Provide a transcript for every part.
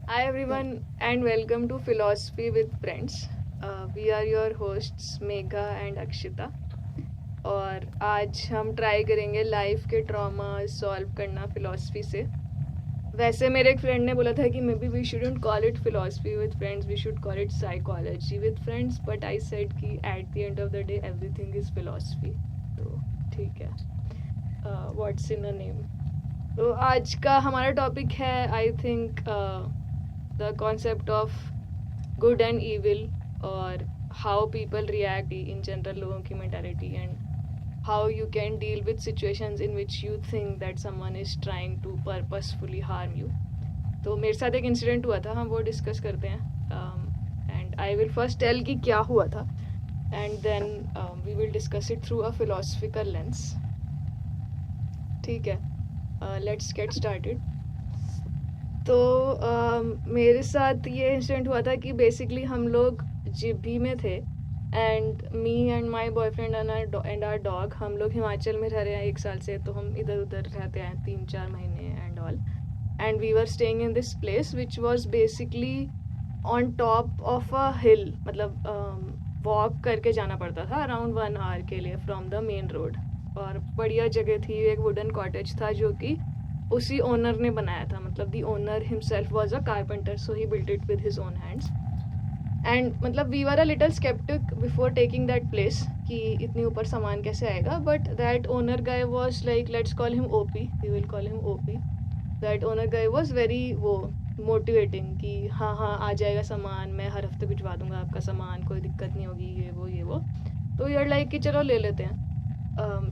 Hi everyone and welcome to Philosophy with Friends. We are your hosts Megha and Akshita और आज हम try करेंगे life के trauma solve करना philosophy से। वैसे मेरे एक फ्रेंड ने बोला था कि maybe we shouldn't call it philosophy with friends, we should call it psychology with friends, but I said कि at the end of the day everything is philosophy, तो ठीक है, व्हाट्स इन अ नेम। तो आज का हमारा topic है I think the concept of good and evil or how people react in general लोगों की mentality and how you can deal with situations in which you think that someone is trying to purposefully harm you. तो मेरे साथ एक incident हुआ था, हम वो डिस्कस करते हैं and I will first tell कि क्या हुआ था and then we will discuss it through a philosophical lens. ठीक है, लेट्स गेट स्टार्टेड। तो मेरे साथ ये इंसिडेंट हुआ था कि बेसिकली हम लोग जिब्भी में थे and me and my boyfriend and our dog, हम लोग हिमाचल में रह रहे हैं 1 साल से, तो हम इधर उधर रहते हैं 3-4 महीने and all, and we were staying in this place which was basically on top of a hill, मतलब वॉक करके जाना पड़ता था अराउंड 1 आवर के लिए फ्रॉम द मेन रोड, और बढ़िया जगह थी। एक वुडन कॉटेज था जो कि उसी ओनर ने बनाया था, मतलब the owner himself was a carpenter, so he built it with his own hands. And मतलब we were a little skeptic before taking that place कि इतनी ऊपर सामान कैसे आएगा, but that owner guy was like, let's call him OP, we will call him OP. That owner guy was very वो motivating कि हाँ हाँ आ जाएगा सामान, मैं हर हफ्ते भिजवा दूंगा आपका सामान, कोई दिक्कत नहीं होगी, ये वो। तो यार लाइक कि चलो ले लेते हैं।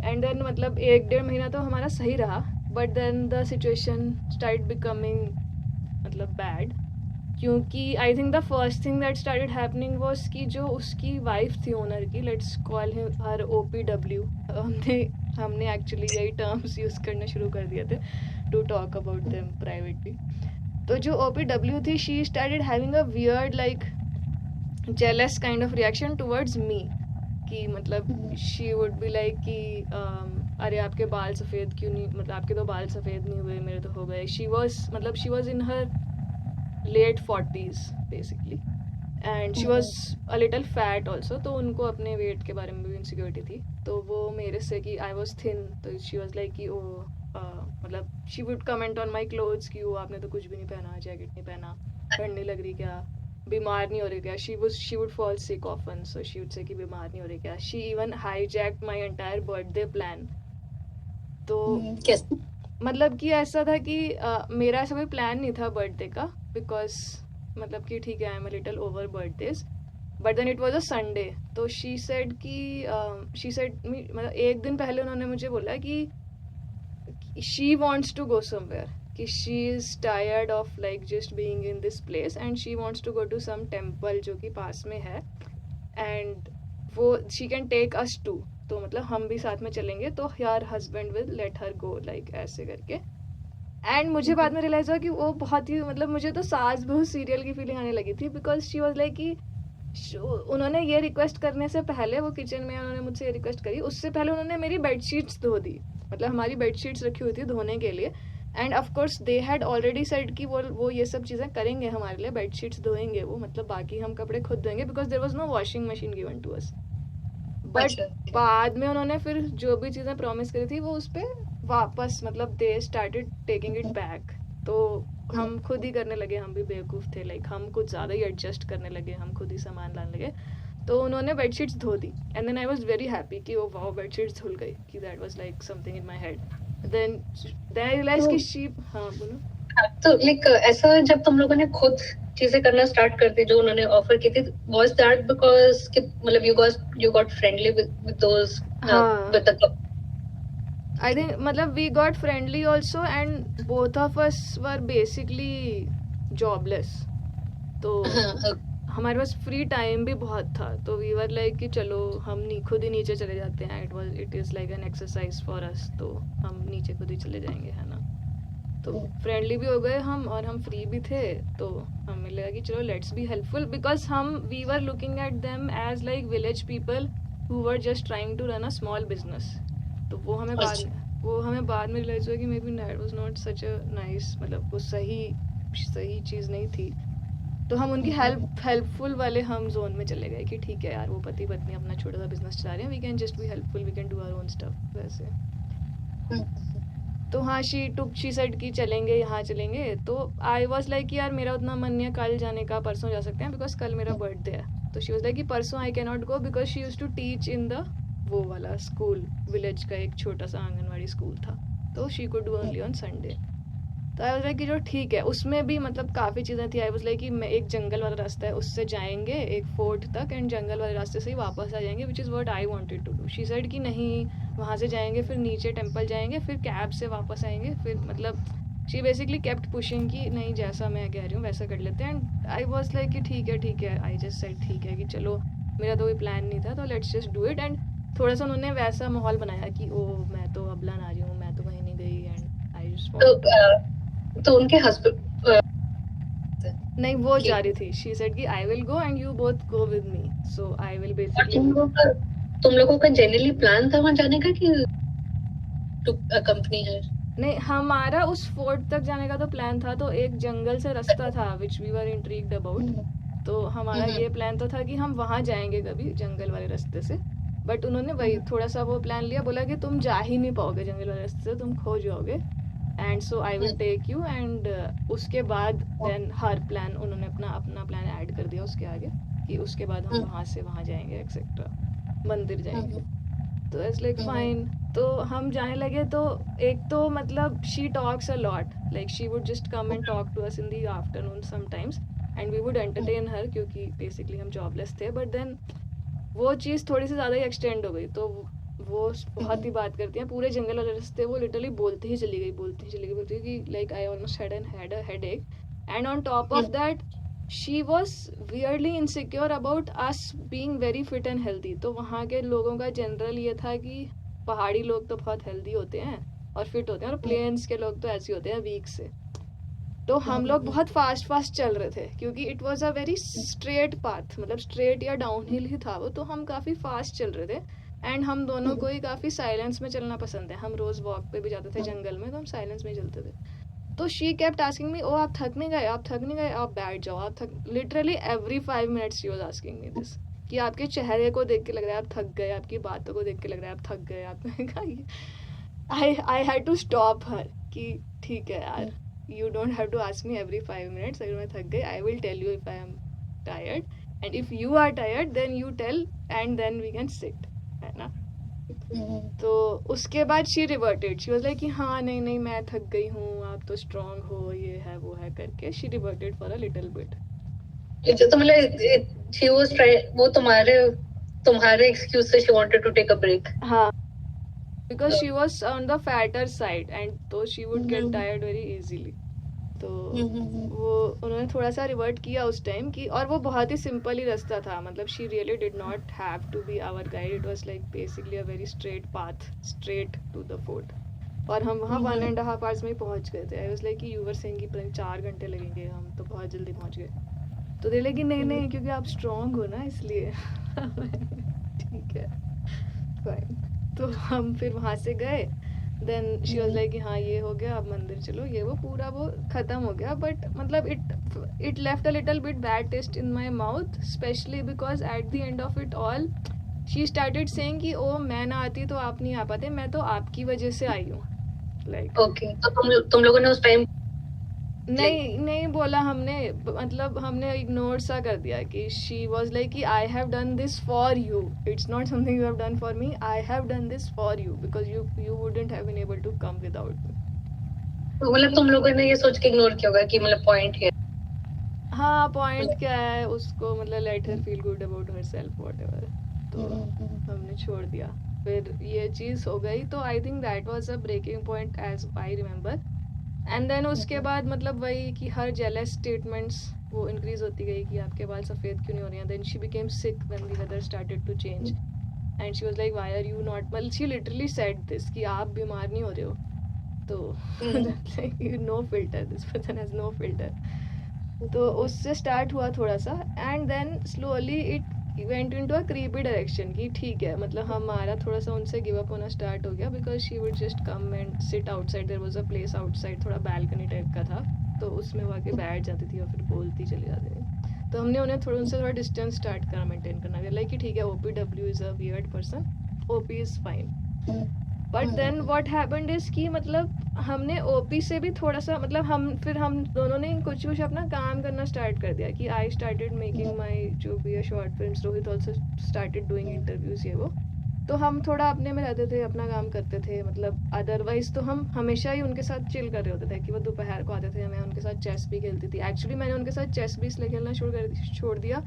एंड देन मतलब 1-1.5 महीना तो हमारा सही रहा, but then the situation start becoming मतलब बैड, क्योंकि I think the first thing that started happening was कि जो उसकी वाइफ थी ओनर की, let's call him her OPW, हमने हमने एक्चुअली यही टर्म्स यूज़ करना शुरू कर दिए थे to talk about them privately. तो जो OPW थी, she started having a weird like jealous kind of reaction towards me, कि मतलब शी वुड बी लाइक कि अरे आपके बाल सफ़ेद क्यों नहीं, मतलब आपके तो बाल सफ़ेद नहीं हुए, मेरे तो हो गए। शी वॉज मतलब she was in her late 40s basically, and she was a little fat also, तो उनको अपने वेट के बारे में भी इनसिक्योरिटी थी। तो वो मेरे से कि आई वॉज थिन, तो शी वॉज लाइक कि ओ मतलब she would comment on my clothes कि वो आपने तो कुछ भी नहीं पहना, जैकेट नहीं पहना, ठंड नहीं लग रही क्या, बीमार नहीं हो रही क्या। She would fall sick often, so she would say कि बीमार नहीं हो रही क्या। She even hijacked my entire birthday plan. तो कैसे? मतलब कि ऐसा था कि मेरा ऐसा कोई प्लान नहीं था बर्थडे का, बिकॉज मतलब कि ठीक है I am a little over birthdays, but then it was a Sunday. तो शी सेड कि शी सेड मी, मतलब एक दिन पहले उन्होंने मुझे बोला कि she wants to go somewhere, कि she is tired of like just being in this place and she wants to go to some temple जो कि पास में है, एंड वो she can take us to, तो मतलब हम भी साथ में चलेंगे, तो यार husband will let her go, like ऐसे करके। एंड मुझे बाद में रियलाइज हुआ कि वो बहुत ही, मतलब मुझे तो सास बहू सीरियल की फीलिंग आने लगी थी, बिकॉज शी वॉज लाइक कि उन्होंने ये रिक्वेस्ट करने से पहले, वो किचन में उन्होंने मुझसे ये रिक्वेस्ट करी, उससे पहले उन्होंने मेरी बेडशीट्स धो दी, मतलब हमारी बेडशीट्स रखी हुई थी धोने के लिए। End of course they had already said कि वो ये सब चीज़ें करेंगे हमारे लिए, बेडशीट्स धोएंगे वो, मतलब बाकी हम कपड़े खुद धोएंगे, because there was no washing machine given to us. But अच्छा। बाद में उन्होंने फिर जो भी चीज़ें प्रॉमिस करी थी वो उस पर वापस, मतलब they started taking it back. तो हम खुद ही करने लगे, हम भी बेवकूफ़ थे, लाइक हम कुछ ज़्यादा ही एडजस्ट करने लगे, हम खुद ही सामान लाने लगे। तो उन्होंने बेडशीट्स धो दी and then I was very happy कि ओ वाओ बेडशीट्स धुल गई, कि that was like something in my head. Then I realize कि शी, हाँ बोलो। तो लाइक ऐसा जब तुम लोगों ने खुद चीजें करना स्टार्ट कर दी जो उन्होंने ऑफर की थी, वाज दैट बिकॉज कि मतलब you got friendly with those हाँ, विद द आई थिंक मतलब we got friendly also and both of us were basically jobless, तो हमारे पास फ्री टाइम भी बहुत था, तो वी वर लाइक कि चलो हम खुद ही नीचे चले जाते हैं, it is like an exercise for us, तो हम नीचे खुद ही चले जाएंगे, है ना। तो फ्रेंडली भी हो गए हम और हम फ्री भी थे, तो हमें लगा कि चलो लेट्स बी हेल्पफुल, बिकॉज हम we were looking at them as like village people who were just trying to run a small business. तो वो हमें बाद में रियलाइज हुआ कि maybe that was not such a nice, मतलब वो सही सही चीज़ नहीं थी, तो हम उनकी हेल्पफुल वाले हम जोन में चले गए कि ठीक है यार, वो पति पत्नी अपना छोटा सा बिजनेस चला रहे हैं, we can just be helpful, we can do our own stuff वैसे। तो हाँ, शी सेड कि चलेंगे, यहाँ चलेंगे। तो आई वॉज लाइक यार मेरा उतना मन नहीं है कल जाने का, परसों जा सकते हैं बिकॉज कल मेरा बर्थडे है। तो शी वॉज लाइक कि परसों I can not go because she use to teach in the वो वाला स्कूल, विलेज का एक छोटा सा आंगनवाड़ी स्कूल था, तो she could do only on Sunday. तो आई वाज लाइक कि जो ठीक है, उसमें भी मतलब काफ़ी चीज़ें थी। आई वाज लाइक कि मैं एक जंगल वाला रास्ता है उससे जाएंगे एक फोर्ट तक एंड जंगल वाले रास्ते से ही वापस आ जाएंगे, which is what I wanted to do. She said कि नहीं, वहाँ से जाएंगे फिर नीचे टेंपल जाएंगे फिर कैब से वापस आएंगे, फिर मतलब शी बेसिकली केप्ट पुशिंग कि नहीं जैसा मैं कह रही हूँ वैसा कर लेते हैं। एंड आई वाज लाइक कि ठीक है, आई जस्ट सेड ठीक है कि चलो, मेरा तो कोई प्लान नहीं था, तो let's just do it. And थोड़ा सा उन्होंने वैसा माहौल बनाया कि ओ मैं तो अबला ना रही हूँ, मैं तो कहीं नहीं गई, एंड आई जस्ट तो उनके हस्बैंड नहीं, वो जा रही थी। शी सेड कि I will go and you both go with me, so I will और बेसिकली। तुम लोगों का जनरली प्लान था वहां जाने का कि टू कंपनी है? नहीं, हमारा उस फोर्ट तक जाने का तो प्लान था, तो एक जंगल से रास्ता था which we were intrigued about. तो हमारा ये प्लान तो था कि हम वहाँ जाएंगे कभी जंगल वाले रास्ते से, बट उन्होंने वही थोड़ा सा वो प्लान लिया, बोला कि तुम जा ही नहीं पाओगे जंगल वाले रास्ते से, तुम खो जाओगे, and so I will take you. And उसके बाद देन हर प्लान उन्होंने अपना प्लान ऐड कर दिया उसके आगे कि उसके बाद हम वहाँ से वहाँ जाएंगे एक्सेट्रा, मंदिर जाएंगे। तो इट्स लाइक फाइन। तो हम जाने लगे, तो एक तो मतलब she talks a lot, like she would just come and talk to us in the afternoon sometimes and we would entertain her, क्योंकि बेसिकली हम जॉबलेस थे। बट देन वो चीज़ थोड़ी सी ज़्यादा ही एक्सटेंड हो गई, तो वो बहुत ही बात करती हैं पूरे जंगल वाले रास्ते, वो लिटरली बोलती ही चली गई बोलती है कि like I almost had a headache, and on top of that she was verily insecure about us being very fit and healthy. तो वहाँ के लोगों का जनरल ये था कि पहाड़ी लोग तो बहुत हेल्दी होते हैं और फिट होते हैं, और प्लेन्स के लोग तो ऐसे होते हैं वीक से। तो हम लोग बहुत फास्ट चल रहे थे, क्योंकि it was a very straight path, मतलब स्ट्रेट या डाउन हिल ही था वो, तो हम काफ़ी फास्ट चल रहे थे। एंड हम दोनों को ही काफ़ी साइलेंस में चलना पसंद है, हम रोज़ वॉक पे भी जाते थे जंगल में, तो हम साइलेंस में ही चलते थे। तो शी केप्ट आस्किंग मी, ओ आप थक नहीं गए, आप बैठ जाओ, आप थक, literally every 5 minutes she was asking me this, कि आपके चेहरे को देख के लग रहा है आप थक गए, आपकी बातों को देख के लग रहा है आप थक गए। आपने कहा I had to stop her कि ठीक है यार, you don't have to ask me every 5 minutes अगर मैं थक गई, I will tell you if I am tired, and if you are tired then you tell and then we can sit, है ना। तो उसके बाद she reverted, she was like कि हाँ नहीं मैं थक गई हूँ, आप तो strong हो, ये है वो है करके she reverted for a little bit। तो मतलब she was वो तुम्हारे excuse से she wanted to take a break। हाँ, because she was on the fatter side and so she would get tired very easily। तो वो उन्होंने थोड़ा सा रिवर्ट किया उस टाइम की, और वो बहुत ही सिंपल ही रास्ता था, मतलब she really did not have to be our guide, it was like basically a very straight path straight to the fort, और हम वहाँ 1.5 आवर्स में ही पहुँच गए थे। आई वाज लाइक कि यू वर सेइंग कि 4 घंटे लगेंगे, हम तो बहुत जल्दी पहुँच गए। तो दे लगी नहीं क्योंकि आप स्ट्रॉन्ग हो ना इसलिए। ठीक है फाइन। तो हम फिर वहाँ से गए, देन शी वाज लाइक कि हाँ ये हो गया, अब मंदिर चलो, ये वो पूरा वो ख़त्म हो गया। बट मतलब it left a little bit bad taste in my mouth, specially because at the end of it all she started saying कि ओ मैं ना आती तो आप नहीं आ पाते, मैं तो आपकी वजह से आई हूँ। लाइक ओके, तो तुम लोगों ने उस टाइम नहीं बोला हमने, मतलब हमने इग्नोर सा कर दिया कि शी वॉज लाइक कि I have done this for you, it's not something you have done for me, I have done this for you because you wouldn't have been able to come without me. तो मतलब तुम लोगों ने ये सोच के ignore किया होगा कि मतलब पॉइंट है। हाँ पॉइंट क्या है उसको, मतलब let her feel good about herself whatever, तो हमने छोड़ दिया। फिर ये चीज़ हो गई, तो I think that was a breaking point as I remember. And then उसके बाद मतलब वही कि हर जेलस स्टेटमेंट्स वो इंक्रीज होती गई कि आपके बाल सफ़ेद क्यों नहीं हो रहे हैं। Then she became sick when the weather started to change and she was like why are you not, मतलब शी लिटरली सेड दिस कि आप बीमार नहीं हो रहे हो। तो no filter, this person has no filter. तो उससे स्टार्ट हुआ थोड़ा सा, and then slowly it went into a creepy direction कि ठीक है, मतलब हमारा थोड़ा सा उनसे गिव अप होना स्टार्ट हो गया, because she would just come and sit outside, there was a place outside, थोड़ा बालकनी टाइप का था, तो उसमें वो आके बैठ जाती थी और फिर बोलती चली जाती थी। तो हमने उन्हें थोड़ा उनसे थोड़ा डिस्टेंस स्टार्ट करा मेंटेन करना, लाइक कि ठीक है OPW is a weird person, OP is fine. But then what happened is कि मतलब हमने OP से भी थोड़ा सा, मतलब हम दोनों ने कुछ कुछ अपना काम करना स्टार्ट कर दिया कि आई स्टार्टेड मेकिंग माई जो भी short films, Rohit also started doing interviews, ये वो। तो हम थोड़ा अपने में रहते थे, अपना काम करते थे, मतलब अदरवाइज तो हम हमेशा ही उनके साथ चिल कर रहे होते थे कि वो दोपहर को आते थे, मैं उनके साथ चेस भी खेलती थी। एक्चुअली मैंने उनके साथ चेस भी इसलिए खेलना छोड़ दिया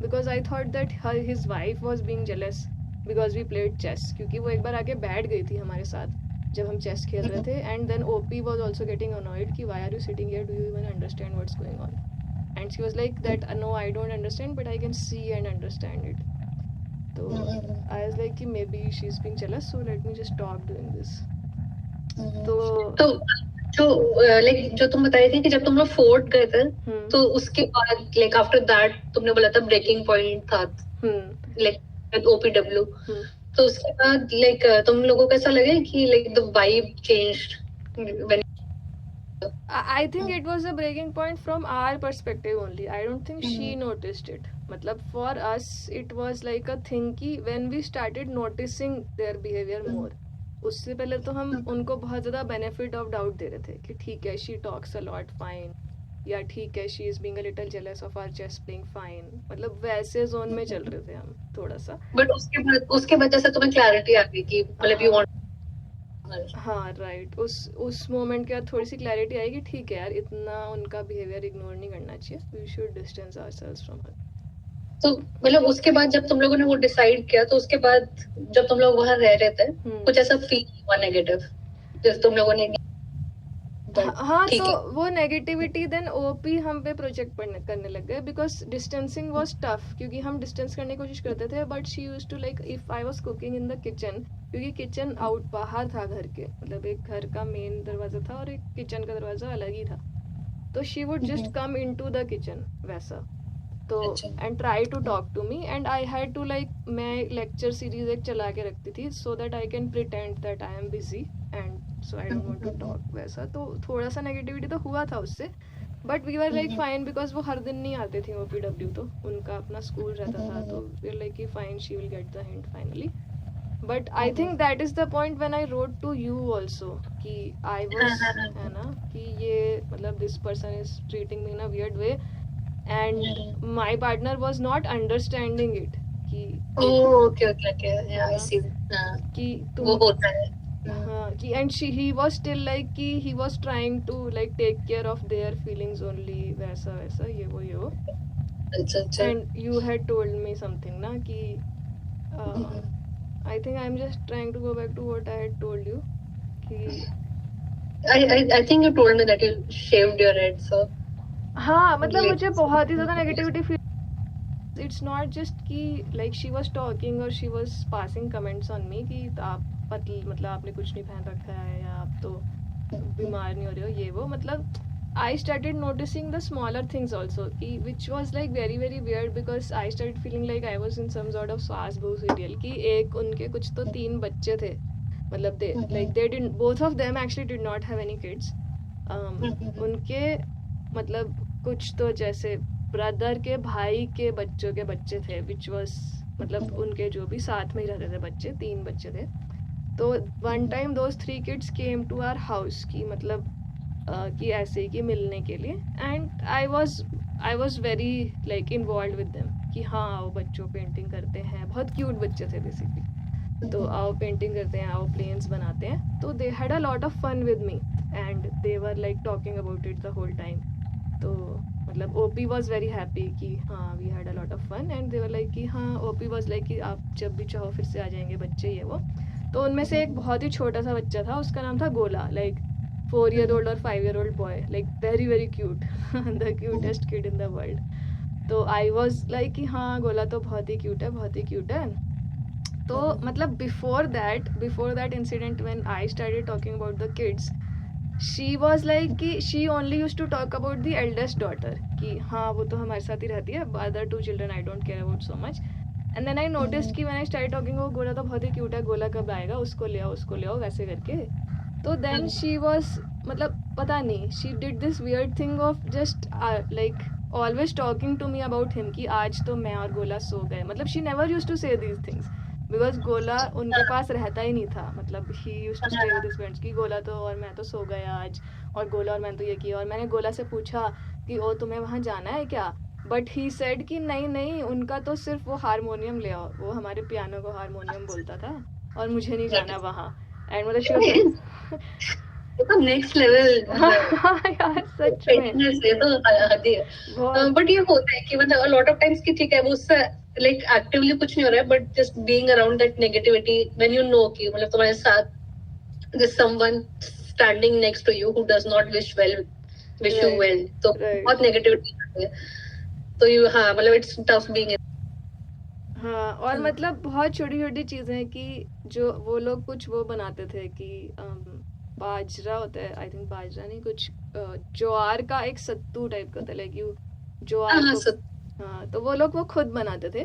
because I thought that his wife was being jealous because we played chess, क्योंकि वो एक बार आके बैठ गई थी हमारे साथ जब हम चेस खेल रहे थे, and then OP was also getting annoyed कि why are you sitting here, do you even understand what's going on, and she was like that no I don't understand but I can see and understand it. तो I was like कि maybe she is being jealous, so let me just stop doing this. तो जो like जो तुम बता रही थी कि जब तुम लोग फोर्ट गए थे, तो हम्म उसके बाद लाइक आफ्टर दैट तुमने बोला था ब्रेकिंग पॉइंट था लाइक विद OPW, तो उसके बाद लाइक तुम लोगों को ऐसा लगे कि like the vibe changed when I think it was a breaking point from our perspective only. I don't think she noticed it. मतलब for us it was like a thing कि when we started noticing their behavior more, उससे पहले तो हम उनको बहुत ज़्यादा benefit of doubt दे रहे थे कि ठीक है she talks a lot fine, या ठीक है she is being a little jealous of our chess playing fine, मतलब वैसे जोन में चल रहे थे हम थोड़ा सा। बट उसके वजह से तुम्हें क्लैरिटी आ गई कि मतलब यू वांट, हाँ राइट, उस मोमेंट के बाद थोड़ी सी क्लैरिटी आई कि ठीक है यार, इतना उनका बिहेवियर इग्नोर नहीं करना चाहिए, we should distance ourselves from her. तो मतलब उसके बाद जब तुम लोगों ने वो डिसाइड किया, तो उसके बाद जब तुम लोग वहां रह रहे थे, कुछ ऐसा फील हुआ नेगेटिव जैसे तुम लोगों ने हाँ, तो वो नेगेटिविटी देन OP हम पे प्रोजेक्ट करने लग गए बिकॉज डिस्टेंसिंग वाज टफ, क्योंकि हम डिस्टेंस करने की कोशिश करते थे, but she used to like if I was cooking in the kitchen, क्योंकि किचन आउट बाहर था घर के, मतलब एक घर का मेन दरवाजा था और एक किचन का दरवाजा अलग ही था, तो she would just come into the kitchen वैसा, तो and try to talk to me, and I had to like, मैं लेक्चर सीरीज एक चला के रखती थी so that I can pretend that I am busy and so I don't want to talk वैसा, तो थोड़ा सा नेगेटिविटी तो हुआ था उससे, but we were like fine because वो हर दिन नहीं आते थे OPW, तो उनका अपना स्कूल रहता था, तो वी आर लाइक कि fine she will get the hint finally. But I think that is the point when I wrote to you also कि आई वाज, है ना, कि ये मतलब this person is treating me in a weird way and my partner was not understanding it कि okay या I सी कि वो होता है, हाँ कि and he was still like कि he was trying to like take care of their feelings only, वैसा ये वो अच्छा and you had told me something ना कि I think I'm just trying to go back to what I had told you कि I think you told me that you shaved your head, so हाँ, मतलब मुझे बहुत ही ज़्यादा negativity feel, it's not just कि like she was talking और she was passing comments on me कि आप पतली, मतलब आपने कुछ नहीं पहन रखा है या आप तो बीमार नहीं हो रहे हो, ये वो, मतलब I started noticing the smaller things also कि which was like very very weird because I started feeling like I was in some sort of saas bahu serial कि एक उनके कुछ तो 3 बच्चे थे, मतलब they like they didn't, both of them actually did not have any kids, उनके मतलब कुछ तो जैसे ब्रदर के भाई के बच्चों के बच्चे थे, विच वॉज मतलब उनके जो भी साथ में ही रहते थे बच्चे, 3 बच्चे थे, तो one time those 3 kids came to our house की मतलब कि ऐसे ही कि मिलने के लिए, and I was very like involve with them कि हाँ आओ बच्चों पेंटिंग करते हैं, बहुत क्यूट बच्चे थे बेसिकली, तो आओ पेंटिंग करते हैं, आओ प्लेन्स बनाते हैं, तो they had a lot of fun with me and they were like talking about it the whole time, तो मतलब OP वॉज वेरी हैप्पी कि हाँ we had a lot of fun, and they were like कि हाँ OP was like कि आप जब भी चाहो फिर से आ जाएंगे बच्चे ये वो, तो उनमें से एक बहुत ही छोटा सा बच्चा था, उसका नाम था गोला, लाइक 4 year old और 5 year old boy, like very very cute, the cutest kid in the world, तो आई वॉज लाइक कि हाँ गोला तो बहुत ही क्यूट है, बहुत ही क्यूट है, तो मतलब before that incident when I started talking about the kids, she was like कि she only used to talk about the eldest daughter कि हाँ वो तो हमारे साथ ही रहती है, other 2 children I don't care about so much, and then I noticed कि व्हेन आई स्टार्ट टॉकिंग वो गोला तो बहुत ही क्यूट है, गोला कब आएगा, उसको ले आओ वैसे करके. तो देन शी वाज मतलब पता नहीं, she did this weird thing of just like always talking to me about him कि आज तो मैं और गोला सो गए. मतलब she never used to say these things because Gola उनके पास रहता ही नहीं था. मतलब he used to stay with his friends कि गोला तो और मैं तो सो गया आज, और गोला और मैंने तो ये किया. और मैंने गोला से पूछा कि ओ तुम्हें वहाँ जाना है क्या, बट ही सेड कि नहीं उनका तो सिर्फ वो हारमोनियम ले आओ. वो हमारे पियानो को हारमोनियम बोलता था और मुझे नहीं जाना वहाँ. एंड मतलब शी वाज नेक्स्ट लेवल यार सच में से तो हद ही है. बट ये होता है कि मतलब लॉट ऑफ टाइम्स कि ठीक है वो उससे लाइक एक्टिवली कुछ नहीं हो रहा है, but just being around that negativity when you know कि मतलब तुम्हारे साथ there's someone standing next to you who does not wish you well, तो बहुत नेगेटिविटी आती है. तो यू हाँ मतलब इट्स टफ बीइंग. हाँ, और मतलब बहुत छोटी छोटी चीजें हैं कि जो वो लोग कुछ वो बनाते थे कि बाजरा होता है, आई थिंक बाजरा नहीं, कुछ ज्वार का एक सत्तू टाइप का होता है, लाइक यू ज्वार को. हाँ, तो वो लोग वो खुद बनाते थे.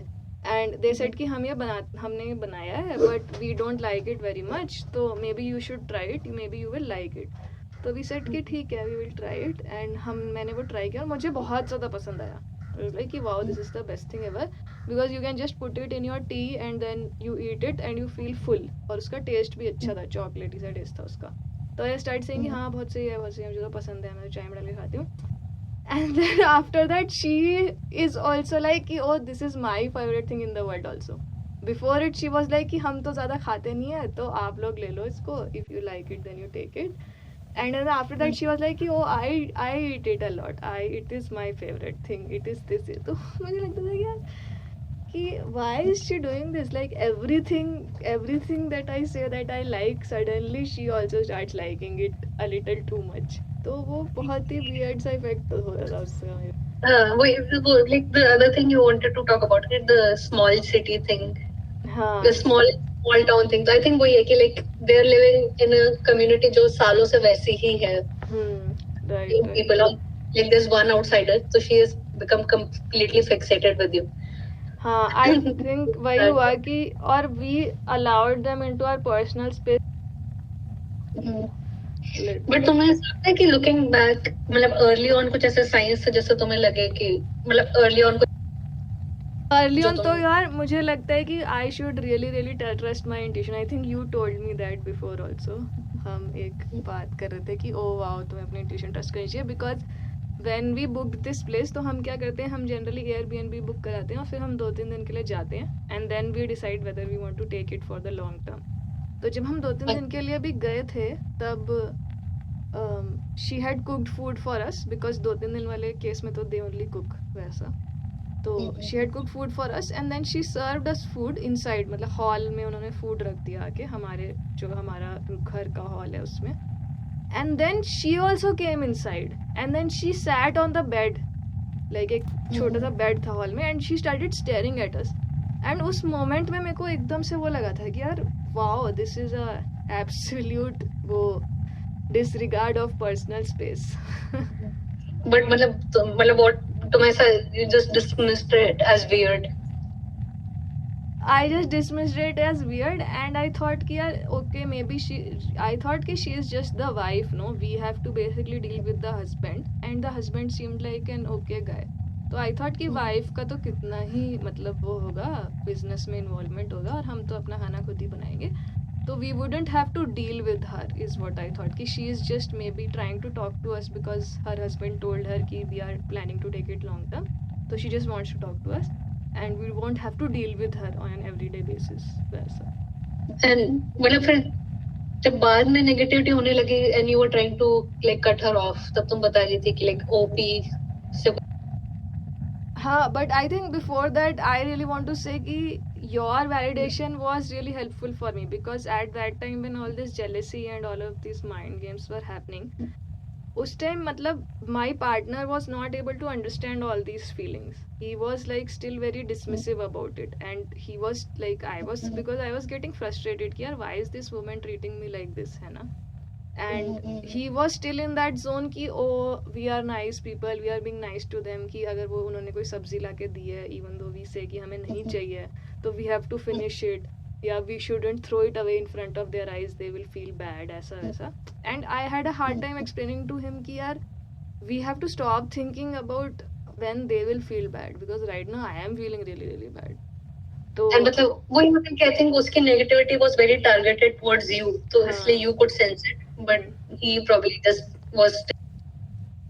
एंड दे सेड कि हमने बनाया है but we don't like it very much, तो may be you should try it, may be you will like it. तो वी सेड कि ठीक है we will try it. And मैंने वो ट्राई किया और मुझे बहुत ज़्यादा पसंद आया. Like wow this is the best thing ever because you can just put it in your tea and then you eat it and you feel full. और उसका टेस्ट भी अच्छा था, चॉकलेटी सा टेस्ट था उसका. तो आई स्टार्ट सेइंग हाँ बहुत सही है मुझे तो पसंद है, मैं चाय में डाल के खाती हूँ. And then after that she is also like कि oh this is my favorite thing in the world also. Before it she was like कि हम तो ज़्यादा खाते नहीं है तो आप लोग ले लो इसको, if you like it then you take it. And then after that she was like कि oh I eat it a lot, it is my favorite thing, it is this. तो मुझे लगता था यार कि why is she doing this, like everything that I say that I like suddenly she also starts liking it a little too much. तो वो बहुत ही weird सा effect हो रहा था उसका मेरे. वो like the other thing you wanted to talk about it, the small city thing. हाँ. The small town thing. So I think वही है कि like they are living in a community जो सालों से वैसी ही है. Right. People are like there's one outsider, so she has become completely fixated with you. हाँ, I think वही हुआ कि और we allowed them into our personal space. But तुम्हें लगता है कि लुकिंग बैक मतलब अर्ली ऑन कुछ ऐसे साइंस से जैसे तुम्हें लगे कि मतलब अर्ली ऑन तो यार मुझे लगता है कि I should really trust my intuition. I think you told me that before also. हम एक बात कर रहे थे कि ओ वाओ तुम्हें अपनी इंट्यूशन ट्रस्ट करनी चाहिए because when we book this place तो हम क्या करते हैं, हम जनरली एयरबीएनबी बुक कराते हैं और फिर हम 2-3 दिन के लिए जाते हैं and then we decide whether we want to take it for the long term. तो जब हम 2-3 दिन के लिए भी गए थे तब she had cooked food for us because 2-3 दिन वाले केस में तो दे ओनली कुक वैसा. तो she had cooked food for us and then she served us food inside, मतलब हॉल में उन्होंने फूड रख दिया आके हमारे जो हमारा घर का हॉल है उसमें. And then she also came inside and then she sat on the bed, like एक छोटा सा बेड था हॉल में and she started staring at us. एंड उस मोमेंट में मेरे को एकदम से वो लगा था कि यार wow this is a absolute वो disregard of personal space. But मतलब what तुम ऐसा you just dismissed it as weird. I just dismissed it as weird and I thought कि यार okay maybe I thought कि she is just the wife, no, we have to basically deal with the husband and the husband seemed like an okay guy. तो I thought कि wife का तो कितना ही मतलब वो होगा, business में involvement होगा और हम तो अपना खाना खुद ही बनाएंगे, तो we wouldn't have to deal with her is what I thought. कि she is just maybe trying to talk to us because her husband told her कि we are planning to take it long term, so she just wants to talk to us and we won't have to deal with her on an everyday basis वैसा. And मतलब फिर जब बाद में negativity होने लगी and you were trying to like cut her off, तब तुम बता रही थी कि like OP से. हाँ, but I think before that I really want to say कि your validation was really helpful for me because at that time when all this jealousy and all of these mind games were happening, उस time मतलब my partner was not able to understand all these feelings. He was like still very dismissive about it and he was like I was because I was getting frustrated कि यार why is this woman treating me like this, है ना. And he was still in that zone कि oh we are nice people, we are being nice to them, कि अगर वो उन्होंने कोई सब्जी ला के दी है इवन दो वी से कि हमें नहीं चाहिए तो we have to finish it, या we shouldn't throw it away in front of their eyes, they will feel bad, ऐसा वैसा. And I had a hard time explaining to him कि यार we have to stop thinking about when they will feel bad, because right now I am feeling really really bad. तो and मतलब वही मतलब कि I think उसकी negativity was very targeted towards you, तो इसलिए you could sense it, but he probably just was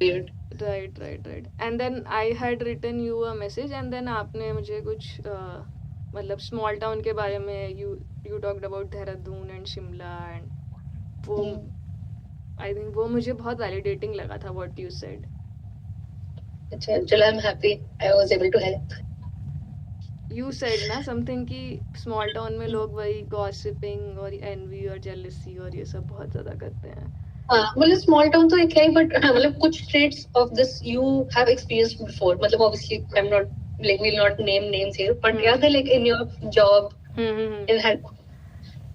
weird. Right. And then I had written you a message and then आपने मुझे कुछ मतलब स्मॉल टाउन के बारे में you talked about Dehradun and Shimla and वो आई थिंक वो मुझे बहुत वैलिडेटिंग लगा था what you said. अच्छा, चलो I am happy I was able to help. You said ना समथिंग कि स्मॉल टाउन में लोग वही गॉसिपिंग और एनवी और जेलसी और ये सब बहुत ज्यादा करते हैं. मतलब स्मॉल टाउन तो एक है, बट मतलब कुछ traits of this you have experienced before. मतलब obviously I am not like will not name names here, but यार they like in your job in help.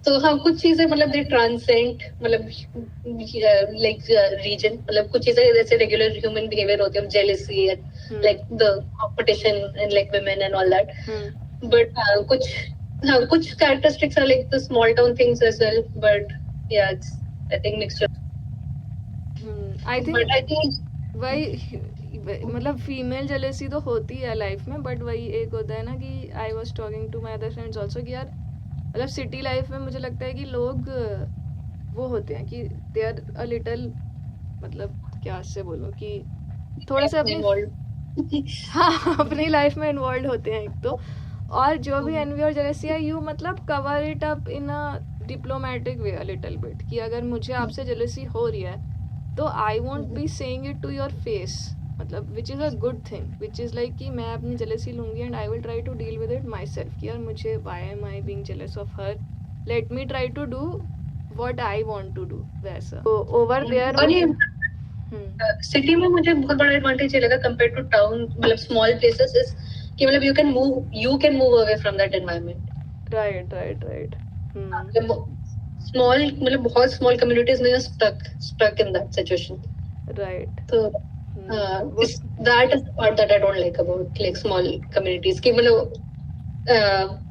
तो हाँ, कुछ चीजें मतलब दे ट्रांसेंड मतलब लाइक रीजन. मतलब कुछ चीजें जैसे रेगुलर ह्यूमन बिहेवियर होते हैं, jealousy like the competition and like women and all that. But कुछ characteristics are like the small town things as well, but या it's I think mixture. I think वही मतलब फीमेल जेलेसी तो होती है life में, बट वही एक होता है ना कि I was talking to my other friends also कि यार मतलब सिटी लाइफ में मुझे लगता है कि लोग वो होते हैं कि दे आर अ लिटल, मतलब क्या से बोलूं कि थोड़ा सा अपनी हाँ अपनी लाइफ में इन्वॉल्व होते हैं एक तो, और जो भी एनवी और जेलेसी है यू मतलब cover it up in a diplomatic way a little bit, कि अगर मुझे आपसे जेलेसी हो रही है तो I won't be saying it to your face, मतलब which is a good thing, which is like कि मैं अपनी जेलेसी लूँगी and I will try to deal with it myself, कि यार मुझे why am I being jealous of her, let me try to do what I want to do, वैसा. तो over there city में मुझे बहुत बड़ा एडवांटेज ये लगा कंपेयर टू टाउन, मतलब स्मॉल प्लेसेस, इज कि मतलब you can move away from that environment. Right. Small मतलब बहुत स्मॉल कम्युनिटीज में stuck in that situation. Right. तो that is the part that I don't like about like small communities, कि मतलब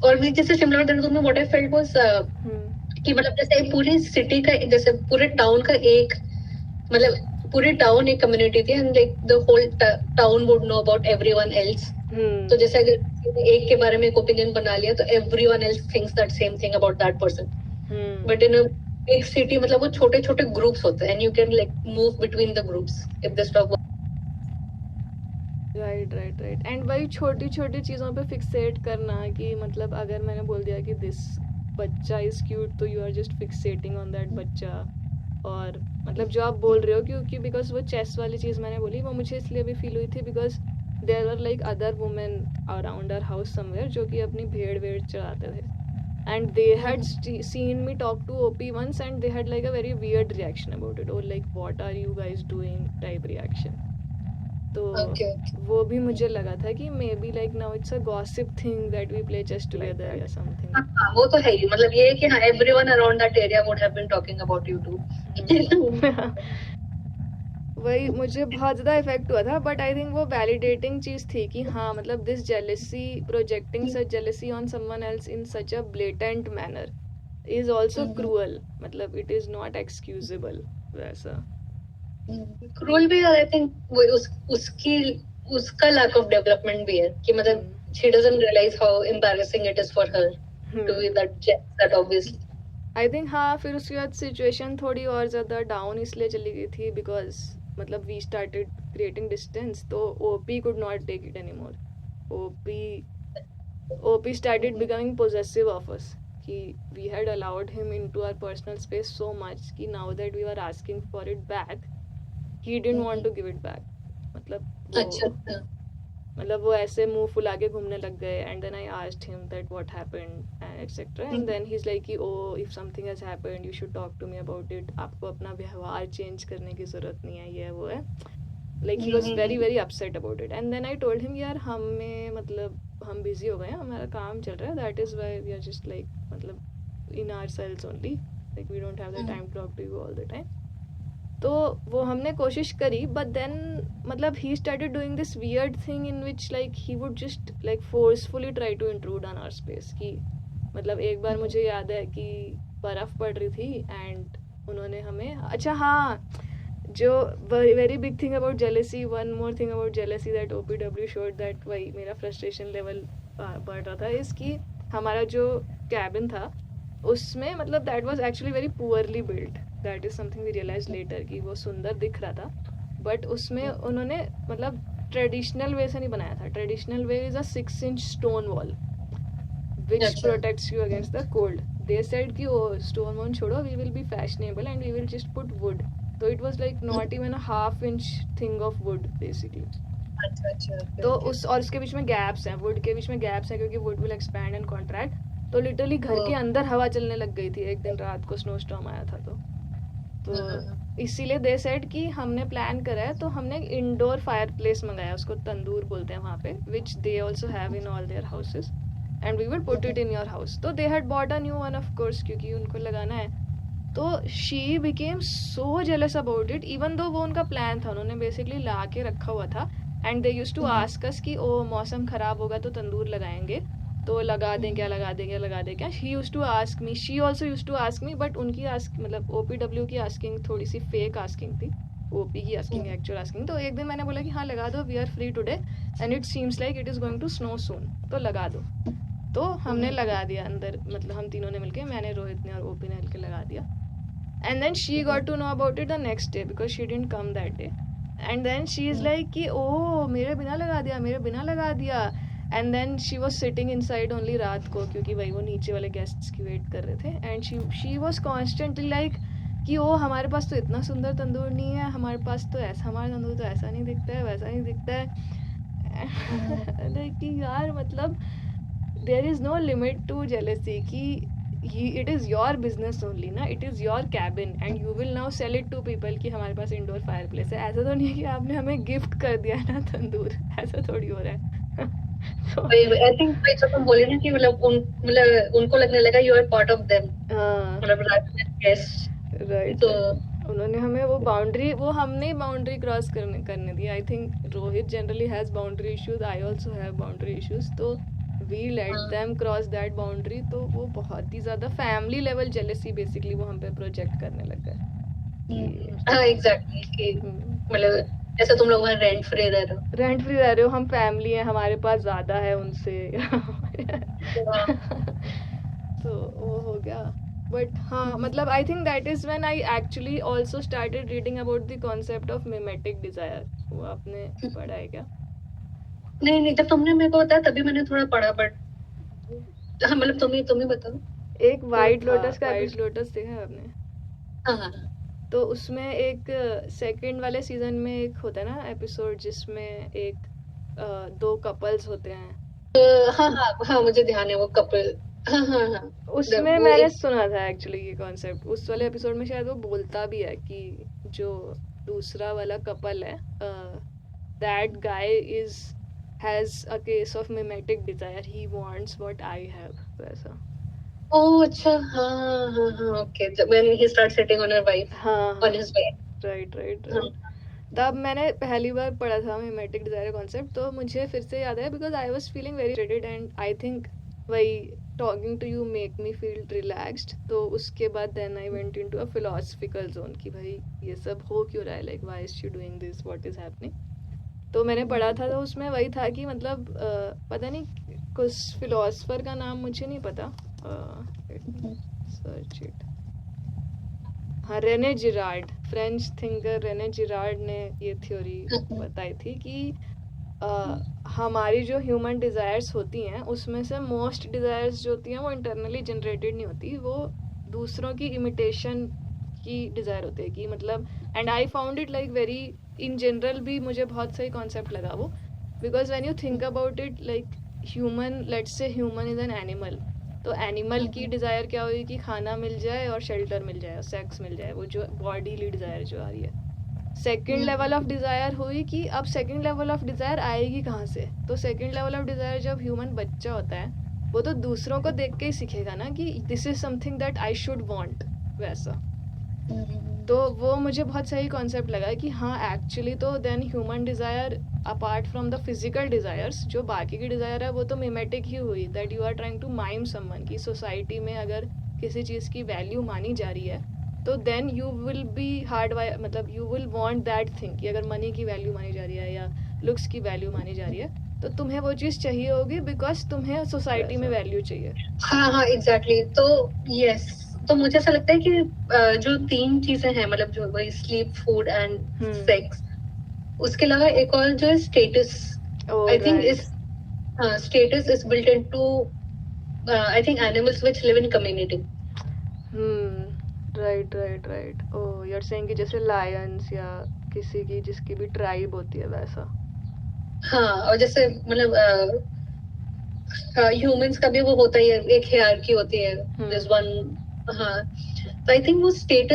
और भी जैसे शिमला और देहरादून में व्हाट आई फेल्ट वाज कि मतलब जैसे पूरी सिटी का, जैसे पूरे टाउन का एक मतलब पूरी टाउन एक कम्युनिटी थी, and like the whole town would know about everyone else. तो जैसे अगर एक के बारे में एक ओपिनियन बना लिया तो everyone else thinks that same thing about that person. But in a big city मतलब वो छोटे छोटे ग्रुप्स होते हैं, and you can like move between the groups if this talk. Right. And वही छोटी छोटी चीज़ों पे फिक्सेट करना, कि मतलब अगर मैंने बोल दिया कि दिस बच्चा इज़ क्यूट तो you are just fixating on that बच्चा, और मतलब जो आप बोल रहे हो क्योंकि बिकॉज वो चेस वाली चीज़ मैंने बोली वो मुझे इसलिए भी फील हुई थी because there are like other women around our house somewhere जो कि अपनी भेड़ वेड़ चलाते थे, and they had seen me talk to OP once and they had like a very weird reaction about it, or like what are you guys doing type reaction. तो वो भी मुझे लगा था कि maybe like now it's a gossip thing that we play chess together या something. वो तो है ही, मतलब ये है कि हाँ everyone around that area would have been talking about you too. वही मुझे बहुत ज़्यादा इफेक्ट हुआ था, बट आई थिंक वो वैलिडेटिंग चीज़ थी कि हाँ मतलब this jealousy, projecting such jealousy on someone else in such a blatant manner is also cruel, मतलब इट इज़ नॉट एक्सक्यूजेबल. वैसा क्रूअल भी आई थिंक उसका लैक ऑफ डेवलपमेंट भी है, कि मतलब she doesn't realize how embarrassing it is for her to be that obviously. I think हाँ फिर उसके बाद सिचुएशन थोड़ी और ज़्यादा डाउन इसलिए चली गई थी बिकॉज मतलब वी स्टार्टेड क्रिएटिंग डिस्टेंस, तो OP could not take it any more. OP started becoming possessive of us, कि we had allowed him into our personal space so much कि now that we are asking for it back he didn't want to give it back. मतलब वो ऐसे मुंह फुला के घूमने लग गए. And then I asked him that what happened etcetera, and then he is like कि oh if something has happened you should talk to me about it, आपको अपना व्यवहार चेंज करने की ज़रूरत नहीं है, ये वो है. Like he was very very upset about it. And then I told him यार हमें मतलब हम बिजी हो गए हैं, हमारा काम चल रहा है, that is why we are just like मतलब in ourselves only, like we don't have the time to talk to you all the time. तो वो हमने कोशिश करी, बट देन मतलब he started doing this weird thing in which like he would just like forcefully try to intrude on our space की मतलब एक बार मुझे याद है कि बर्फ़ पड़ रही थी एंड उन्होंने हमें अच्छा हाँ जो very big thing about jealousy one more thing about jealousy that OPW showed that वही मेरा फ्रस्ट्रेशन लेवल बढ़ रहा था इसकी हमारा जो कैबिन था उसमें मतलब that was actually very poorly built that is something we realize later कि वो सुंदर दिख रहा था बट उसमें उन्होंने मतलब ट्रेडिशनल वे से नहीं बनाया था traditional way is a 6 inch stone wall which protects you against the cold. They said कि oh stone wall छोड़ो we will be fashionable and we will just put wood. So it was like not even a half-inch thing of wood basically. अच्छा तो उस और उसके बीच में gaps हैं wood के बीच में गैप्स हैं क्योंकि wood will expand and contract. तो लिटरली घर के अंदर हवा चलने लग गई थी एक दिन रात को स्नो स्टॉर्म आया था तो इसीलिए दे सेड कि हमने प्लान करा है तो हमने इंडोर फायर प्लेस मंगाया उसको तंदूर बोलते हैं वहाँ पे which they also have in all their houses and we will put it in your house तो they had bought a new one of course क्योंकि उनको लगाना है तो she became so jealous about it even though वो उनका plan था उन्होंने बेसिकली ला के रखा हुआ था and they use to ask us कि ओ मौसम ख़राब होगा तो तंदूर लगाएंगे तो लगा दें क्या she use to ask me she also use to ask me but उनकी आस्क मतलब OPW की आस्किंग थोड़ी सी फेक आस्किंग थी OP की आस्किंग एक्चुअल आस्किंग तो एक दिन मैंने बोला कि हाँ लगा दो we are free today and it seems like it is going to snow soon तो लगा दो तो हमने लगा दिया अंदर मतलब हम तीनों ने मिलके मैंने रोहित ने और OP ने मिलके लगा दिया and then she got to know about it the next day because she didn't come that day and then she is like कि ओ मेरे बिना लगा दिया and then she was sitting inside only रात को क्योंकि भाई वो नीचे वाले गेस्ट्स की वेट कर रहे थे and she was constantly like कि ओ हमारे पास तो इतना सुंदर तंदूर नहीं है हमारे पास तो ऐसा हमारा तंदूर तो ऐसा नहीं दिखता है वैसा नहीं दिखता है लाइक कि यार मतलब there is no limit to jealousy कि it is your business only ना it is your cabin and you will now sell it to people कि हमारे पास इंडोर फायर प्लेस है ऐसा तो नहीं है कि आपने हमें गिफ्ट कर दिया ना तंदूर ऐसा थोड़ी हो रहा है आई थिंक जब तुम बोले ना कि मतलब उनको लगने लगा you are part of them मतलब राइट तो उन्होंने हमें वो हमने बाउंड्री क्रॉस करने दी I think Rohit generally has boundary issues I also have boundary issues तो we let them cross that boundary तो वो बहुत ही ज्यादा फैमिली लेवल जेलेसी बेसिकली वो हम पे प्रोजेक्ट करने लग गए हाँ एग्जैक्टली मतलब ऐसा तुम लोग वहाँ रेंट फ्री रह रहे हो हम फैमिली है हमारे पास ज्यादा है उनसे तो वो हो गया बट हाँ मतलब I think that is when I actually also started reading about the concept of mimetic desire वो आपने पढ़ा है क्या नहीं जब तुमने मेरे को बताया तभी मैंने थोड़ा पढ़ा बट हाँ मतलब तुम ही बताओ एक वाइट लोटस का वाइट लोटस देखा है आपने हाँ तो उसमें एक सेकंड वाले सीजन में एक होता है ना एपिसोड जिसमें एक दो कपल्स होते हैं हाँ मुझे ध्यान है वो कपल हाँ उसमें मैंने सुना था एक्चुअली ये कॉन्सेप्ट उस वाले एपिसोड में शायद वो बोलता भी है कि जो दूसरा वाला कपल है that guy has a case of mimetic desire he wants what I have वैसा ओह अच्छा हाँ okay when he starts sitting on her wife on his wife right तब मैंने पहली बार पढ़ा था मिमेटिक डिजायर कॉन्सेप्ट तो मुझे फिर से याद है because I was feeling very irritated and I think वही talking to you make me feel relaxed तो उसके बाद then I went into a philosophical zone कि भाई ये सब हो क्यों रहा है like why is she doing this what is happening तो मैंने पढ़ा था तो उसमें वही था कि मतलब पता नहीं कुछ फिलोसफर का नाम मुझे नहीं पता सर्च इट हाँ Rene Girard French thinker Rene Girard ने ये थ्योरी बताई थी कि हमारी जो ह्यूमन डिज़ायर्स होती हैं उसमें से मोस्ट डिज़ायर्स जो होती हैं वो इंटरनली जनरेटेड नहीं होती वो दूसरों की इमिटेशन की डिज़ायर होती है कि मतलब and I found it like very in general भी मुझे बहुत सही कॉन्सेप्ट लगा वो because when you think about it like human let's say human is an animal तो एनिमल की डिज़ायर क्या होगी कि खाना मिल जाए और शेल्टर मिल जाए और सेक्स मिल जाए वो जो बॉडीली डिज़ायर जो आ रही है सेकेंड लेवल ऑफ डिज़ायर हुई कि अब सेकेंड लेवल ऑफ डिज़ायर आएगी कहाँ से तो सेकेंड लेवल ऑफ डिज़ायर जब ह्यूमन बच्चा होता है वो तो दूसरों को देख के ही सीखेगा ना कि this is something that I should want वैसा तो वो मुझे बहुत सही कॉन्सेप्ट लगा कि हाँ एक्चुअली तो then human desire apart from the physical desires, जो बाकी की डिज़ायर है वो तो मिमेटिक ही हुई, that you are trying to mime someone की सोसाइटी में अगर किसी चीज़ की वैल्यू मानी जा रही है तो then you will be hard wire, मतलब you will want that thing कि अगर मनी की वैल्यू मानी जा रही है या लुक्स की वैल्यू मानी जा रही है तो तुम्हें वो चीज़ चाहिए होगी बिकॉज तुम्हें सोसाइटी में वैल्यू चाहिए। हाँ एग्जैक्टली। तो यस, तो मुझे ऐसा लगता है कि जो 3 चीजें हैं, मतलब जो वही स्लीप, फूड एंड सेक्स, उसके अलावा एक और जो है स्टेटस, आई थिंक इस status is built into I think animals which live in community. Right. Oh, you are saying कि जैसे लायंस या किसी की जिसकी भी ट्राइब होती है वैसा। हाँ, और जैसे मतलब ह्यूमंस का भी वो होता ही है, एक हायरार्की होती है, दिस वन। हाँ, तो आई थिंक वो स्टेट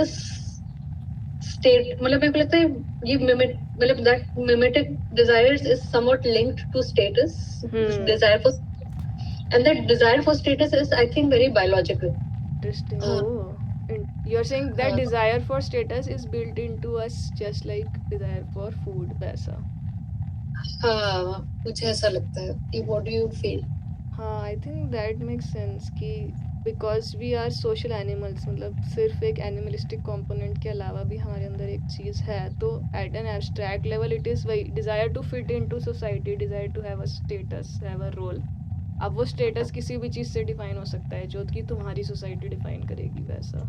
मतलब मेरे को लगता है ये मतलब that mimetic desires is somewhat linked to status, desire for, and that desire for status is I think very biological. Interesting. Oh, you are saying that desire for status is built into us just like desire for food वैसा। हाँ, मुझे ऐसा लगता है कि what do you feel? हाँ, I think that makes sense कि because we are social animals, मतलब सिर्फ एक animalistic component के अलावा भी हमारे अंदर एक चीज़ है, तो at an abstract level it is वही desire to fit into society, desire to have a status, have a role। अब वो स्टेटस किसी भी चीज़ से डिफाइन हो सकता है जो कि तुम्हारी सोसाइटी डिफाइन करेगी वैसा।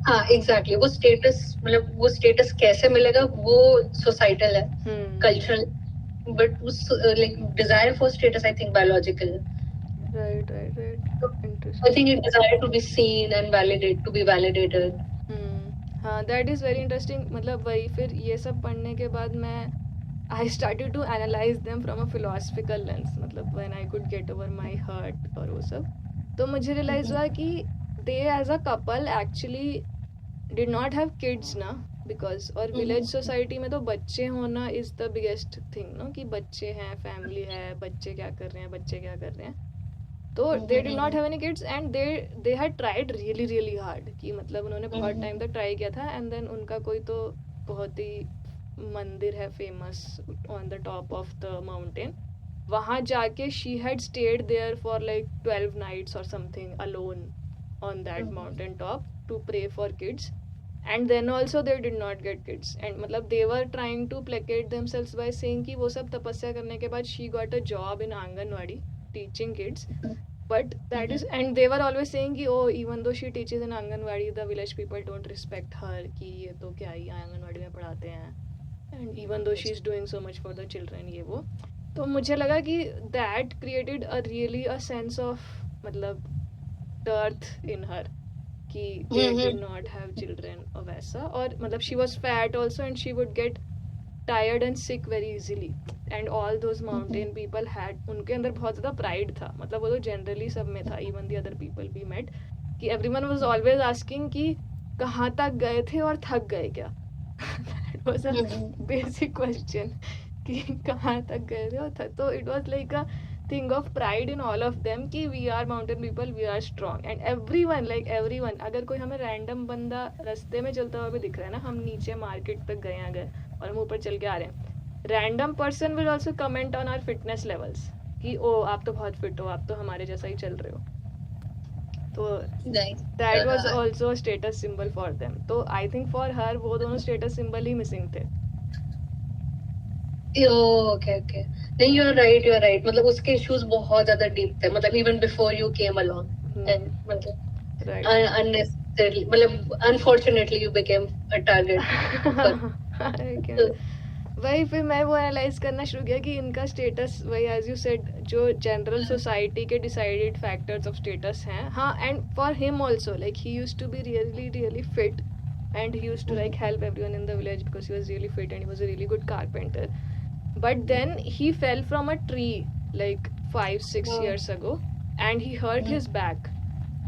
हाँ एग्जैक्टली, वो स्टेटस मतलब वो स्टेटस कैसे मिलेगा वो सोसाइटल है, कल्चरल, बट उस like Dzire for status I think biological है। Right. Interesting. I think it desire to be seen and validate, to be validated. हाँ, that is very interesting। मतलब वही फिर ये सब पढ़ने के बाद मैं I started to analyze them from a philosophical lens, मतलब when I could get over my hurt और वो सब, तो मुझे realize हुआ कि they as a couple actually did not have kids ना, because और village society में तो बच्चे होना is the biggest thing ना, कि बच्चे हैं, family है, बच्चे क्या कर रहे हैं, तो they did not have any kids and they had tried really hard कि मतलब उन्होंने बहुत टाइम तक ट्राई किया था, एंड देन उनका कोई तो बहुत ही मंदिर है famous on the top of the mountain, वहाँ जाके she had stayed there for like 12 nights or something alone on that mountain top to pray for kids, and then also they did not get kids, and मतलब they were trying to placate themselves by saying कि वो सब तपस्या करने के बाद she got a job in anganwadi teaching kids, but that is, and they were always saying कि oh even though she teaches in anganwadi the village people don't respect her कि ये तो क्या ही आंगनवाड़ी में पढ़ाते हैं, and even though she is doing so much for the children ये वो, तो मुझे लगा कि that created a really a sense of मतलब dearth in her कि they did not have children और वैसा, और मतलब she was fat also and she would get tired and sick very easily, and all those mountain people had, उनके अंदर बहुत ज़्यादा pride था, मतलब वो तो generally सब में था, even the other people we met, कि everyone was always asking कि कहाँ तक गए थे और थक गए क्या that was a basic question कि कहाँ तक गए थे और थक, तो it was like a thing of pride in all of them कि we are mountain people, we are strong, and everyone like everyone, अगर कोई हमें random बंदा रास्ते में चलता हुआ भी दिख रहा है ना, हम नीचे मार्केट तक गए अगर और हम ऊपर चल के आ रहे हैं, random person will also comment on our fitness levels कि ओ आप तो बहुत फिट हो, आप तो हमारे जैसा ही चल रहे हो, तो that was also a status symbol for them, तो आई थिंक फॉर हर वो दोनों स्टेटस सिंबल ही मिसिंग थे। ओके नहीं, यू आर राइट, मतलब उसके इश्यूज बहुत ज्यादा डीप थे, मतलब even before you came along, and मतलब अननेसेसरली, मतलब unfortunately you became a target. वही फिर मैं वो एनालाइज करना शुरू किया कि इनका स्टेटस वही एज यू सेड जो जनरल सोसाइटी के डिसाइडेड फैक्टर्स ऑफ स्टेटस हैं, हाँ, and for him also like he used to be really fit and he used to like help everyone in the village because he was really fit and he was a really good carpenter, but then he fell from a tree like 5-6 years ago and he hurt his back,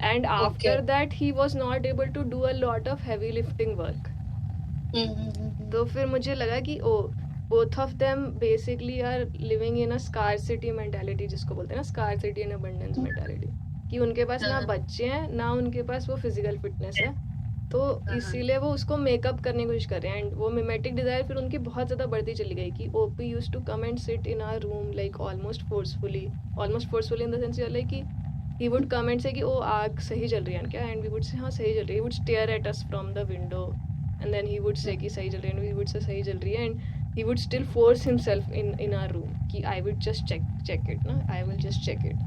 and after that he was not able to do a lot of heavy lifting work। तो फिर मुझे लगा कि ओ both of them basically are living in a scarcity mentality, जिसको बोलते हैं ना scarcity and abundance mentality, कि उनके पास ना बच्चे हैं ना उनके पास वो फिजिकल फिटनेस है, तो इसीलिए वो उसको मेकअप करने की कोशिश कर रहे हैं एंड वो मिमेटिक डिजायर फिर उनकी बहुत ज़्यादा बढ़ती चली गई कि OP use to come and sit in our room like almost forcefully in the sense like कि he would come and say कि ओ आग सही जल रही है क्या and we would say हाँ सही जल रही है. He would stare at us from the window and then he would say कि सही जल रही है and we would say सही जल रही है and he would still force himself in our room कि I would just check it ना I will just check it.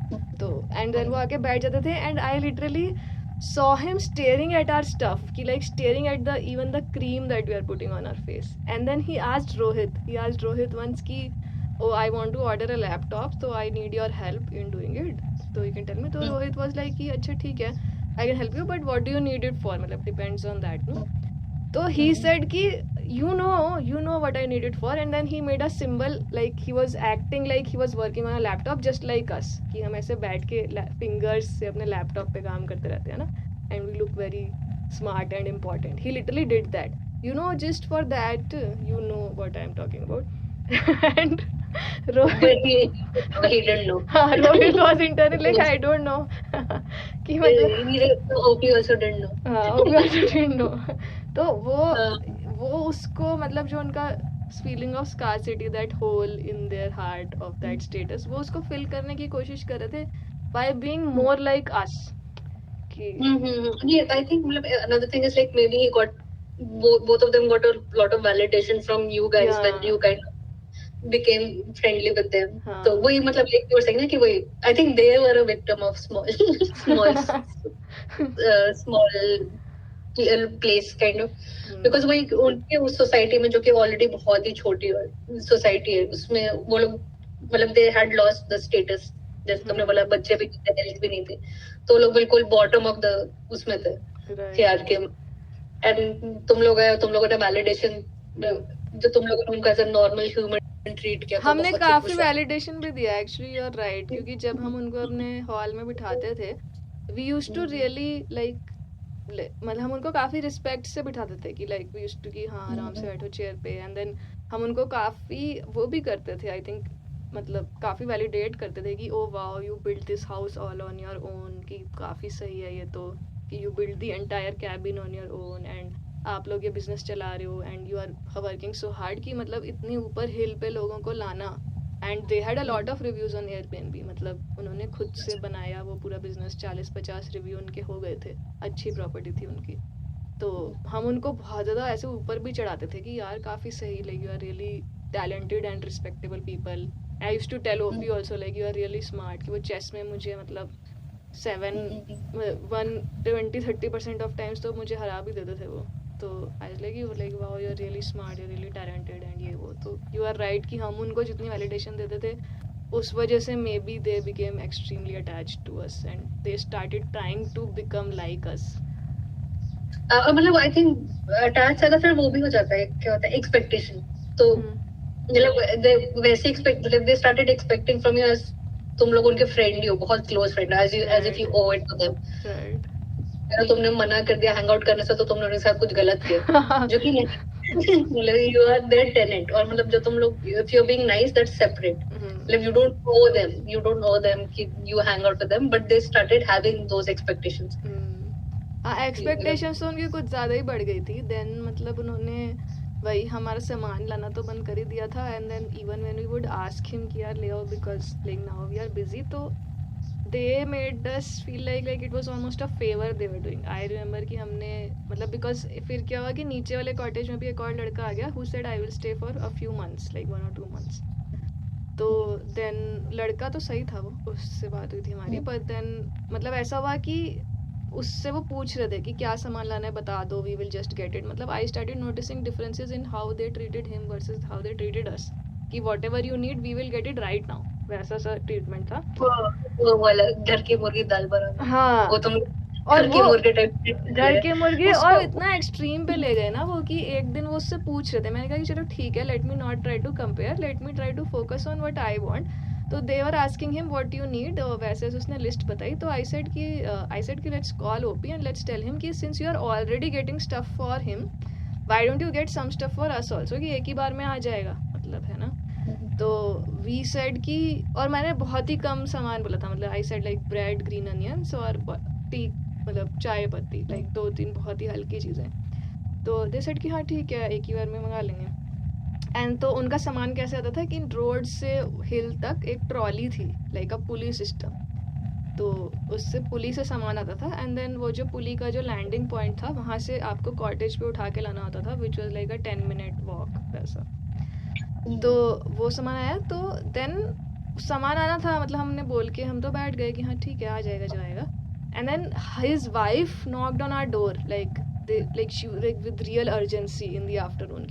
तो and then वो आके बैठ जाते थे and I literally saw him staring at our stuff कि like staring at the even the cream that we are putting on our face and then he asked Rohit once कि oh I want to order a laptop so I need your help in doing it so you can tell me. तो Rohit was like कि अच्छा ठीक है I can help you but what do you need it for मतलब depends on that no. तो he said कि you know what I need it for and then he made a symbol like he was acting like he was working on a laptop just like us कि हम ऐसे बैठ के fingers से अपने laptop पे काम करते रहते हैं ना and we look very smart and important. He literally did that just for that you know what I'm talking about and Rohit but he didn't know. Rohit was internally like I don't know कि मतलब OP also didn't know. OP also didn't know. तो वो उसको मतलब जो उनका feeling of scarcity that hole in their heart of that status वो उसको फिल करने की कोशिश कर रहे थे by being more like us कि yes I think another thing is like maybe he got both of them got a lot of validation from you guys when you kind of became friendly with them. तो वही मतलब like you were saying ना कि वही I think they were a victim of small place kind of because वही उनके उस society में जो कि ऑलरेडी बहुत ही छोटी सोसाइटी है उसमें वो लोग मतलब they had lost the status जैसे तुमने बोला बच्चे भी हेल्थ भी नहीं थे तो लोग बिल्कुल बॉटम ऑफ द उसमें थे यार के एंड तुम लोगों ने वैलिडेशन जो तुम लोगों ने उनका as a normal human treat किया हमने काफी वैलिडेशन भी दिया एक्चुअली यू आर राइट क्योंकि जब हम उनको अपने हॉल में बिठाते थे we used to really like मतलब हम उनको काफ़ी रिस्पेक्ट से बिठाते थे कि लाइक वी यूज्ड टू कि हाँ आराम से बैठो चेयर पे एंड देन हम उनको काफ़ी वो भी करते थे आई थिंक मतलब काफ़ी वैलिडेट करते थे कि oh wow you build this house all on your own कि काफ़ी सही है ये तो कि you build the entire cabin on your own and आप लोग ये बिजनेस चला रहे हो and you are working so hard कि मतलब इतनी ऊपर हिल पे लोगों को लाना and they had a lot of reviews on Airbnb मतलब उन्होंने खुद से बनाया वो पूरा बिजनेस 40-50 रिव्यू उनके हो गए थे अच्छी प्रॉपर्टी थी उनकी तो हम उनको बहुत ज़्यादा ऐसे ऊपर भी चढ़ाते थे कि यार काफ़ी सही like you are really talented and respectable people. I used to tell OP also like you are really smart कि वो चेस में मुझे मतलब 20-30% ऑफ टाइम्स तो मुझे हरा भी देते थे वो. तो I was like wow you are really smart, you are really talented and ये वो. तो यू आर राइट कि हम उनको जितनी वैलिडेशन देते थे उस वजह से may be they became extremely attached to us and they started trying to become like us. मतलब आई थिंक अटैच ज्यादा फिर वो भी हो जाता है, क्या होता है एक्सपेक्टेशन. तो मतलब वैसे एक्सपेक्ट मतलब they started expecting from you as तुम लोग उनके फ्रेंड ही हो, बहुत close friend, as if you owe it to them. अगर तुमने मना कर दिया हैंग आउट करने से तो तुमने उनके साथ कुछ गलत किया जो कि मतलब यू आर देयर टेनेंट. और मतलब जो तुम लोग if you are being nice that's separate. मतलब you don't owe them कि you hang out with them, but they started having those expectations. Expectations तो उनकी कुछ ज़्यादा ही बढ़ गई थी. देन मतलब उन्होंने वही हमारा सामान लाना तो बंद कर ही दिया था. And then even when we would ask him कि यार ले आओ because like now we are busy, तो they made us feel like it was almost a favour they were doing. I remember कि हमने मतलब बिकॉज फिर क्या हुआ कि नीचे वाले कॉटेज में भी एक और लड़का आ गया who said I will stay for a few months like 1 or 2 months. तो देन लड़का तो सही था, वो उससे बात हुई थी हमारी. पर देन मतलब ऐसा हुआ कि उससे वो पूछ रहे थे कि क्या सामान लाना है बता दो, we will just get it. मतलब I started noticing differences in how they treated him versus how they treated us कि whatever you need we will get it right now. वैसा सा ट्रीटमेंट था. वो वाला घर की मुर्गी दाल बराबर. हाँ, वो तुम और घर की मुर्गी टाइप घर के मुर्गे और इतना एक्सट्रीम पे ले गए ना वो कि एक दिन वो उससे पूछ रहे थे. मैंने कहा कि चलो ठीक है, let me not try to compare, let me try to focus on what I want. तो they were asking him what you need. वैसे उसने लिस्ट बताई. तो आई सेड कि let's call OP and let's tell him कि since you are already getting stuff for him why don't you get some stuff for us also कि एक ही बार में आ जाएगा, मतलब है ना. तो वी सेड कि और मैंने बहुत ही कम सामान बोला था. मतलब I said like bread, green onions और टी मतलब चाय पत्ती, लाइक 2-3 बहुत ही हल्की चीज़ें। तो दे सेड कि हाँ ठीक है, एक ही बार में मंगा लेंगे। एंड तो उनका सामान कैसे आता था कि रोड से हिल तक एक ट्रॉली थी, लाइक अ पुली सिस्टम। तो उससे पुली से सामान आता था, एंड देन वो जो पुली का जो लैंडिंग पॉइंट था वहाँ से आपको कॉटेज पे उठा के लाना होता था, विच was like a 10 minute walk वैसा। तो वो सामान आया, तो देन सामान आना था, मतलब हमने बोल के हम तो बैठ गए कि हाँ ठीक है, आ जाएगा जाएगा। And then his wife knocked on our door, like with real urgency in the afternoon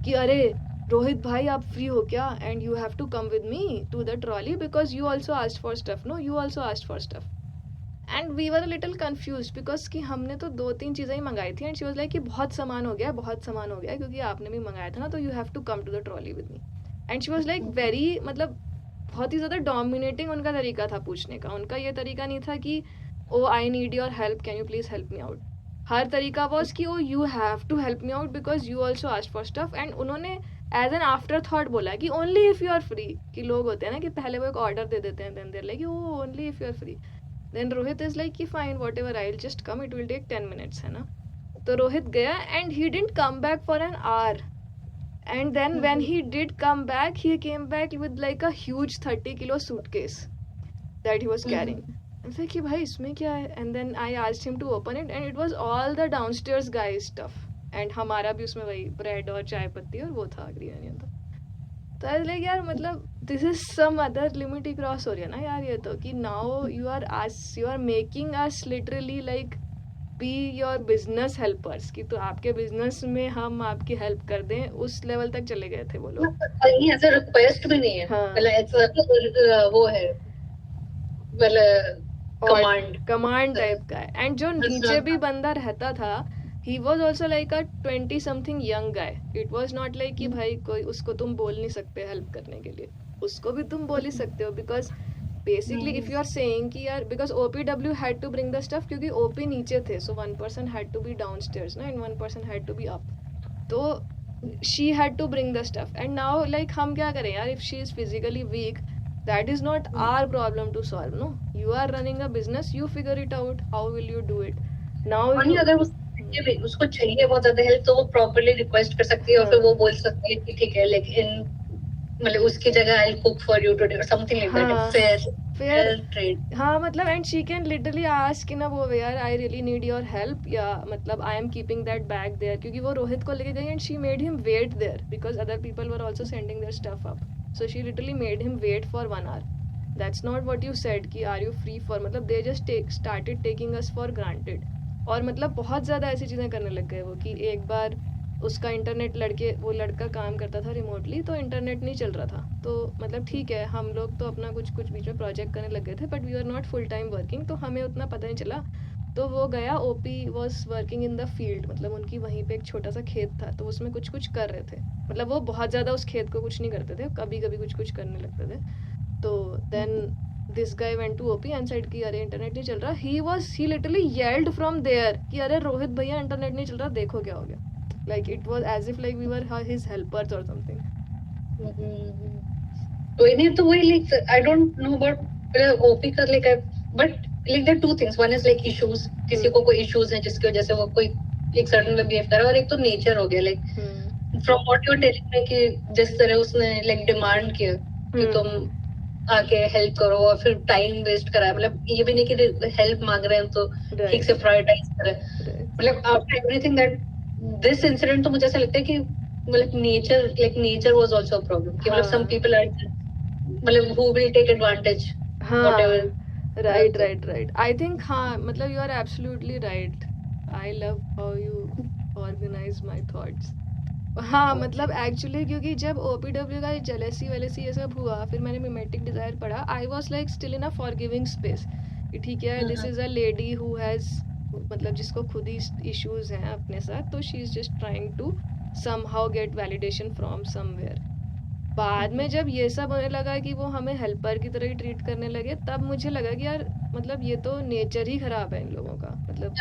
कि अरे रोहित भाई आप फ्री हो क्या, and you have to come with me to the trolley because you also asked for stuff, no you also asked for stuff. And we were a little confuse because कि हमने तो 2-3 चीज़ें ही मंगाई थी, एंड शी वाज लाइक कि बहुत सामान हो गया, बहुत सामान हो गया, क्योंकि आपने भी मंगाया था ना, तो you have to come to the trolley with me. And she was like very, मतलब बहुत ही ज़्यादा डोमिनेटिंग उनका तरीका था पूछने का। उनका ये तरीका नहीं था कि oh I need your help, can you please help me out. हर तरीका वॉज कि oh you have to help me out because you also asked for stuff. And उन्होंने एज एन आफ्टर थॉट बोला कि only if you are free, कि लोग होते हैं ना कि पहले वो एक ऑर्डर दे देते हैं, then there like oh only if you are free. Then Rohit is like, fine, whatever, I'll just come, it will take 10 minutes, है ना। तो रोहित गया and he didn't come back for an hour. And then when he did come back, he came back with like a huge 30-kilo suitcase that he was carrying. I was like कि भाई इसमें क्या है? And then I asked him to open it, and it was all the downstairs guys stuff. And हमारा भी उसमें वही bread और चाय पत्ती और वो था, ग्रीन अनियन था। तो आई लाइक यार, मतलब this is some other limit ही क्रॉस हो रही है ना यार ये तो, कि now you are making us literally like be your business helpers, कि तो आपके बिजनेस में हम आपकी हेल्प कर दें, उस लेवल तक चले गए थे वो लोग। ये ऐसा रिक्वेस्ट भी नहीं है, मतलब वो है मतलब कमांड टाइप का है। एंड जो नीचे भी बंदा रहता था, he was also like a 20 something young guy. It was not like कि भाई कोई उसको तुम बोल नहीं सकते हेल्प करने के लिए, उसको भी तुम बोल ही सकते हो, because basically if you are saying कि यार, because OPW had to bring the stuff, क्योंकि OP नीचे थे, so one person had to be downstairs ना, and one person had to be up, तो she had to bring the stuff. And now like हम क्या करें यार, if she is physically weak, that is not our problem to solve, no, you are running a business, you figure it out, how will you do it now। अगर उसको चाहिए बहुत ज्यादा help, तो वो प्रॉपर्ली रिक्वेस्ट कर सकती है, और फिर वो बोल सकती है कि ठीक है, लेकिन मतलब उसकी जगह I cook for you today और something like that, fair trade. हाँ मतलब, and she can literally ask ना वो, यार I really need your help, या मतलब I am keeping that bag there, क्योंकि वो रोहित को लेके गई and she made him wait there because other people were also sending their stuff up, so she literally made him wait for 1 hour। That's not what you said कि are you free for, मतलब they just started taking us for granted. और मतलब बहुत ज़्यादा ऐसी चीज़ें करने लग गए वो, कि एक बार उसका इंटरनेट वो लड़का काम करता था रिमोटली, तो इंटरनेट नहीं चल रहा था, तो मतलब ठीक है, हम लोग तो अपना कुछ बीच में प्रोजेक्ट करने लग गए थे, but we are not full time working, तो हमें उतना पता नहीं चला। तो वो गया, OP was working in the field, मतलब उनकी वहीं पे एक छोटा सा खेत था, तो उसमें कुछ कर रहे थे, मतलब वो बहुत ज़्यादा उस खेत को कुछ नहीं करते थे, कभी कभी कुछ करने लगते थे। तो then this guy went to OP and said कि अरे इंटरनेट नहीं चल रहा, he literally yelled from there कि अरे रोहित भैया इंटरनेट नहीं चल रहा, देखो क्या हो गया। Like it was as if like we were his helpers or something. तो इन्हें तो वही like I don't know about OP कर लेगा, but like there are two things. One is like issues, किसी को कोई issues हैं जिसकी वजह से वो कोई एक certain way behave कर रहा है, और एक तो nature हो गया, like from what you're telling me कि जिस तरह उसने like demand किया कि तुम आके हेल्प करो, और फिर टाइम वेस्ट करा, मतलब ये भी नहीं कि हेल्प मांग रहे हैं तो ठीक से प्रायोरिटाइज करें, मतलब after everything that this incident, तो मुझे ऐसा लगता है कि मतलब nature was also a problem, कि मतलब सम पीपल आर मतलब who will take advantage whatever. Right I think, हाँ मतलब you are absolutely right. I love how you organize my thoughts. हाँ मतलब एक्चुअली क्योंकि जब OPW का जेलेसी वेलेसी ये सब हुआ, फिर मैंने मिमेटिक डिजायर पढ़ा, I was like still in a forgiving space, ठीक है, this is a lady who has, मतलब जिसको खुद ही इश्यूज हैं अपने साथ, तो she is just trying to somehow get validation from somewhere. बाद में जब ये सब होने लगा कि वो हमें हेल्पर की तरह ही ट्रीट करने लगे, तब मुझे लगा कि यार मतलब ये तो नेचर ही खराब है इन लोगों का, मतलब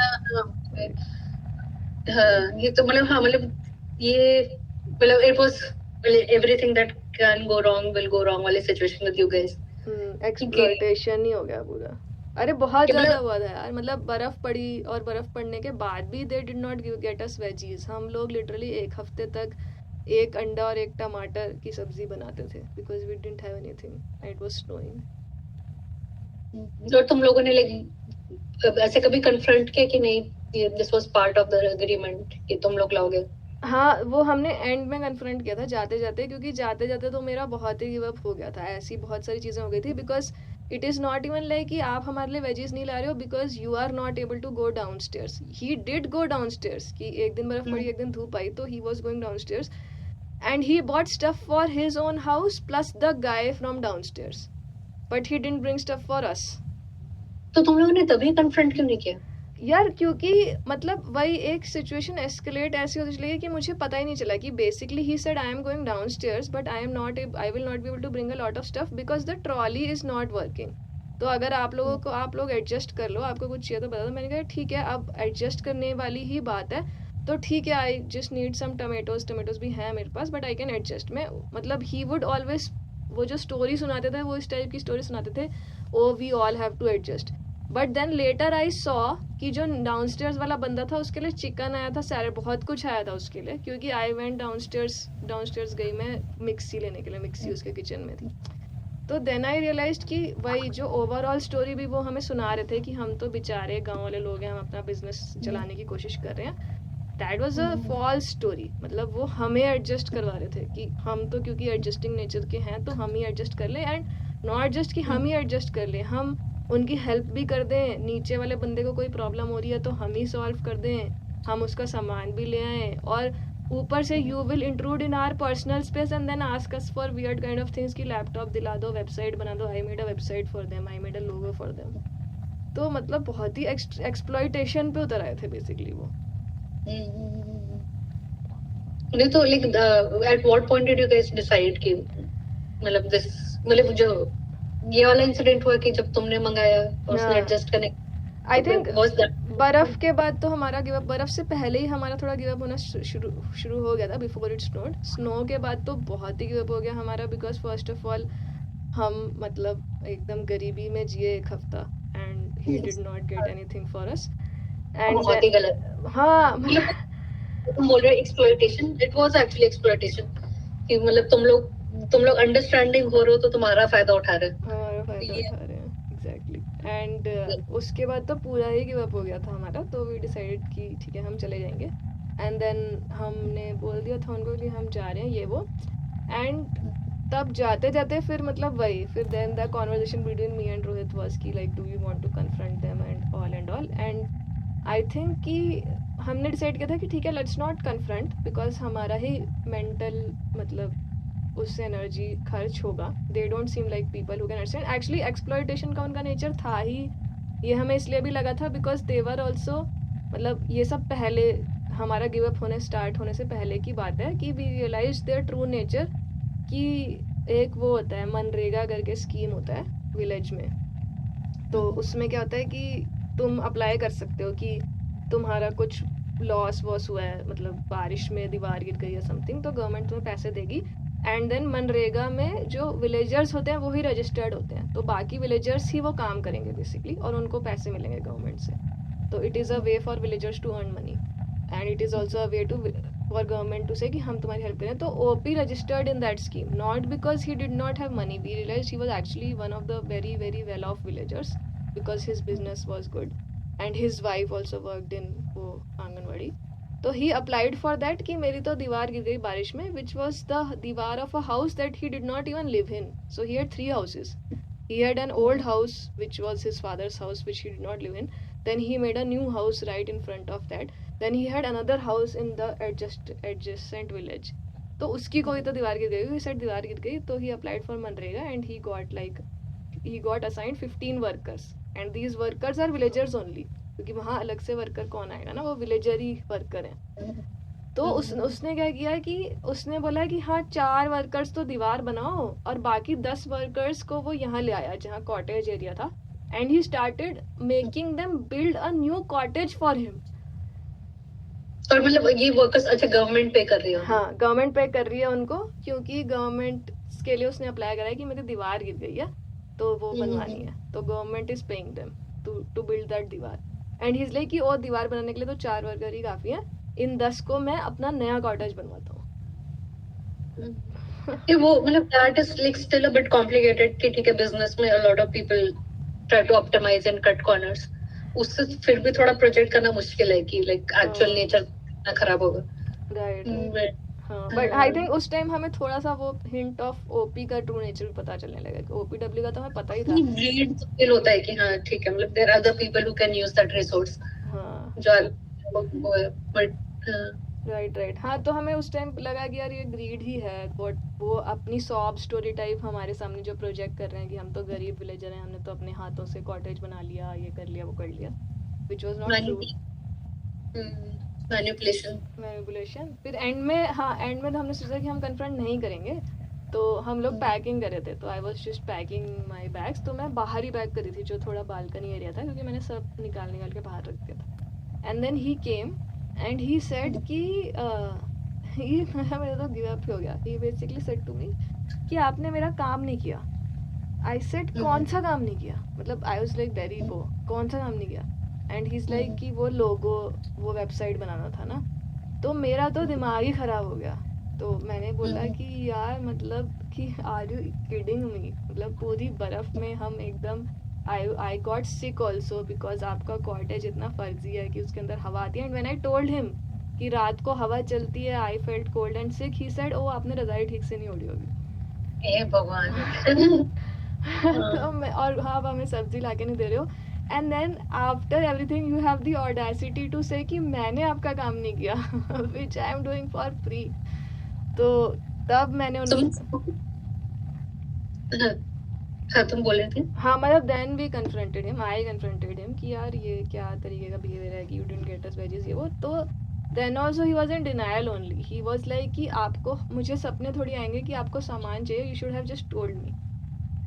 हाँ ये तो मतलब, हाँ मतलब ये मतलब it was everything that can go wrong will go wrong वाली situation with you guys, exploitation ही हो गया पूरा। अरे बहुत ज्यादा हुआ था यार, मतलब बर्फ पड़ी और बर्फ पड़ने के बाद भी they did not get us veggies. हम लोग लिटरली एक हफ्ते तक एक अंडा और एक टमाटर की सब्जी बनाते थे because we didn't have anything and it was snowing. और तुम लोगों ने लाइक ऐसे कभी कन्फ्रंट किया कि नहीं this was part of the agreement कि तुम लोग लाओगे? हाँ, वो हमने एंड में कन्फ्रंट किया था जाते जाते, क्योंकि जाते जाते तो मेरा बहुत ही गिव अप हो गया था, ऐसी बहुत सारी चीज़ें हो गई थी। Because it is not even like कि आप हमारे लिए वेजीज नहीं ला रहे हो because you are not able to go down stairs. He did go down stairs कि एक दिन बर्फ पड़ी एक दिन धूप आई, तो he was going down stairs and he bought stuff for his own house plus the guy from down stairs, but he didn't bring stuff for अस। तो तुम लोगों ने तभी कन्फ्रंट क्यों नहीं किया यार? क्योंकि मतलब वही एक सिचुएशन एस्केलेट ऐसी होती चली कि मुझे पता ही नहीं चला कि basically he said I am going downstairs but I will not be able to bring a lot of stuff because the trolley is not working. तो अगर आप लोगों को आप लोग एडजस्ट कर लो, आपको कुछ चाहिए तो बता दो। मैंने कहा ठीक है, अब एडजस्ट करने वाली ही बात है, तो ठीक है, I just need some tomatoes भी हैं मेरे पास बट आई कैन एडजस्ट। मैं मतलब ही वुड ऑलवेज वो जो स्टोरी सुनाते थे वो इस टाइप की स्टोरी सुनाते थे, oh we all have to adjust. But then later I saw कि जो डाउनस्टेयर्स वाला बंदा था उसके लिए चिकन आया था, सारे बहुत कुछ आया था उसके लिए, क्योंकि आई वेंट डाउनस्टेयर्स गई मैं मिक्सी लेने के लिए, मिक्सी उसके किचन में थी। तो देन आई रियलाइज कि वही जो ओवरऑल स्टोरी भी वो हमें सुना रहे थे कि हम तो बेचारे गांव वाले लोग हैं, हम अपना बिजनेस चलाने की कोशिश कर रहे हैं, that was a false story. मतलब वो हमें एडजस्ट करवा रहे थे कि हम तो क्योंकि एडजस्टिंग नेचर के हैं तो हम ही एडजस्ट कर लें, एंड नॉट जस्ट कि हम ही एडजस्ट कर लें, हम उनकी हेल्प भी कर दें। नीचे वाले बंदे को कोई प्रॉब्लम हो रही है तो हम ही सॉल्व कर दें, हम उसका सामान भी ले आए, और ऊपर से you will intrude in our personal space and then ask us for weird kind of things कि लैपटॉप दिला दो, वेबसाइट बना दो, I made a website for them, I made a logo for them. तो मतलब बहुत ही एक्सप्लॉइटेशन पे उतर आए थे बेसिकली वो। नहीं तो like at what point did you guys decide कि मतलब दिस मतलब जो ये वाला इंसिडेंट हुआ कि जब तुमने मंगाया और उसने एडजस्ट करने आई थिंक बर्फ के बाद तो हमारा गिव अप, बर्फ से पहले ही हमारा थोड़ा गिव अप होना शुरू हो गया था बिफोर इट स्नोड। स्नो के बाद तो बहुत ही गिव अप हो गया हमारा बिकॉज फर्स्ट ऑफ ऑल हम मतलब एकदम गरीबी में जिए एक हफ्ता and he did not get anything for us and बहुत ही गलत। हाँ तुम बोल रहे हो exploitation, it was actually exploitation कि मतलब तुम लोग अंडरस्टैंडिंग हो रहे हो तो तुम्हारा फायदा उठा रहे हो, हमारा फायदा उठा रहे हैं एग्जैक्टली। एंड उसके बाद तो पूरा ही गिव अप हो गया था हमारा, तो वी डिसाइडेड कि ठीक है हम चले जाएंगे। एंड देन हमने बोल दिया था उनको कि हम जा रहे हैं ये वो, एंड तब जाते जाते फिर मतलब वही फिर then the conversation between me and Rohit was कि like do you want to confront them and all and I think कि हमने डिसाइड किया था कि ठीक है लेट्स नॉट कन्फ्रंट बिकॉज हमारा ही मेंटल मतलब उससे एनर्जी खर्च होगा। They don't seem like people who can understand. Actually exploitation का उनका नेचर था ही, ये हमें इसलिए भी लगा था बिकॉज दे वर ऑल्सो मतलब ये सब पहले हमारा गिव अप होने स्टार्ट होने से पहले की बात है कि we realize their true nature कि एक वो होता है मनरेगा करके स्कीम होता है विलेज में, तो उसमें क्या होता है कि तुम अप्लाई कर सकते हो कि तुम्हारा कुछ लॉस वॉस हुआ है, मतलब बारिश में दीवार गिर गई या समथिंग, तो गवर्नमेंट तुम्हें पैसे देगी। एंड देन मनरेगा में जो विलेजर्स होते हैं वो ही रजिस्टर्ड होते हैं, तो बाकी विलेजर्स ही वो काम करेंगे बेसिकली और उनको पैसे मिलेंगे गवर्नमेंट से। तो it is a way for villagers to earn money and it is also a way to for government to say कि हम तुम्हारी हेल्प करें। तो OP registered in that scheme not because he did not have money, we realize he was actually one of the very very well off villagers because his business was good and his wife also worked in वो आंगनवाड़ी। तो ही applied for that कि मेरी तो दीवार गिर गई बारिश में, विच वॉज द दीवार of a house that he did not even live in. So he had 3 houses. He had an old house which was his father's house which he did not live in. Then he made a new house right in front of that. Then he had another house in the adjacent village. तो उसकी कोई तो दीवार गिर गई, said दीवार गिर गई, तो he applied for MNREGA and he got assigned 15 workers and these workers are villagers only, क्योंकि वहाँ अलग से वर्कर कौन आएगा ना, वो विलेजर ही वर्कर हैं। तो उसने क्या किया कि उसने बोला कि हाँ 4 वर्कर्स तो दीवार बनाओ और बाकी 10 वर्कर्स को वो यहाँ ले आया जहाँ कॉटेज एरिया था and he started making them build a new cottage for him. और मतलब ये वर्कर्स अच्छा गवर्नमेंट पे कर रही है? हाँ गवर्नमेंट पे कर रही है उनको, क्योंकि गवर्नमेंट के लिए उसने अप्लाई करा है कि मेरी दीवार गिर गई है तो वो बनवानी है, तो government is paying them. to build that दीवार. And he's like कि और दीवार बनाने के लिए तो 4 वर्कर ही काफ़ी हैं, इन 10 को मैं अपना नया कॉटेज बनवाता हूँ. ये वो मतलब that is like still a bit complicated कि ठीक है business में a lot of people try to optimize and cut corners. उससे फिर भी थोड़ा प्रोजेक्ट करना मुश्किल है कि like actual nature ना खराब होगा. Right. हाँ, बट आई थिंक उस टाइम हमें थोड़ा सा वो हिंट ऑफ ओपी का ट्रू नेचर पता चलने लगा कि ओपीडब्ल्यू का तो हमें पता ही था. ग्रीड फील होता है कि हाँ ठीक है मतलब there are other people who can use that resource. हाँ, बट राइट. हाँ, तो हमें उस टाइम लगा कि यार ये ग्रीड ही है, बट वो अपनी सॉब स्टोरी टाइप हमारे सामने जो प्रोजेक्ट कर रहे हैं कि हम तो गरीब विलेजर हैं, हमने तो अपने हाथों से कॉटेज बना लिया, ये कर लिया, वो कर लिया, which was not true. Manipulation. फिर एंड में तो हमने सोचा कि हम कन्फ्रंट नहीं करेंगे, तो हम लोग पैकिंग कर रहे थे. तो I was just packing my bags. तो मैं बाहर ही पैक करी थी, जो थोड़ा बालकनी एरिया था, क्योंकि मैंने सब निकाल के बाहर रख दिया था. And then he came and he said कि मेरा तो गिव अप हो गया. He basically said to me कि आपने मेरा काम नहीं किया. आई सेड कौन सा काम नहीं किया, मतलब आई वाज लाइक वेरी कौन सा काम नहीं किया. एंड ही इज लाइक कि वो लोगो, वो वेबसाइट बनाना था ना. तो मेरा तो दिमाग ही ख़राब हो गया. तो मैंने बोला कि यार मतलब कि आर यू किडिंग मी, मतलब पूरी बर्फ़ में हम एकदम I got sick also because आपका कॉटेज इतना फर्जी है कि उसके अंदर हवा आती है. And when I told him कि रात को हवा चलती है, I felt cold and sick. He said oh आपने रज़ाई ठीक से नहीं ओढ़ी होगी. हे भगवान. तो मैं, और हाँ, आप हमें सब्जी ला के नहीं दे रहे हो. And then after everything you have the audacity to say कि मैंने आपका काम नहीं किया, which I am doing for free. तो तब मैंने तुम बोल रहे थे. हाँ, मतलब then we confronted him, I confronted him कि यार ये क्या तरीके का बिहेवियर है कि you didn't get us wages, ये वो. तो then also he was in denial only. He was like कि आपको, मुझे सपने थोड़ी आएंगे कि आपको सामान चाहिए, you should have just told me.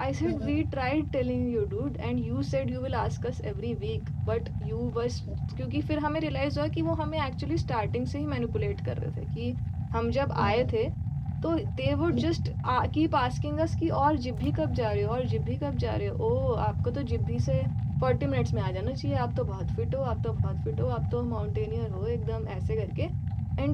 I said we tried telling you dude and you said you will ask us every week but you was, क्योंकि फिर हमें रियलाइज हुआ कि वो हमें एक्चुअली स्टार्टिंग से ही मैनिपुलेट कर रहे थे. कि हम जब आए थे तो they would just keep asking us कि और जिब्भी कब जा रहे हो, और जिब्भी कब जा रहे हो, ओ आपको तो जिब्भी से 40 मिनट्स में आ जाना चाहिए, आप तो बहुत फिट हो, आप तो बहुत फिट हो, आप तो माउंटेनियर हो एकदम, ऐसे करके. एंड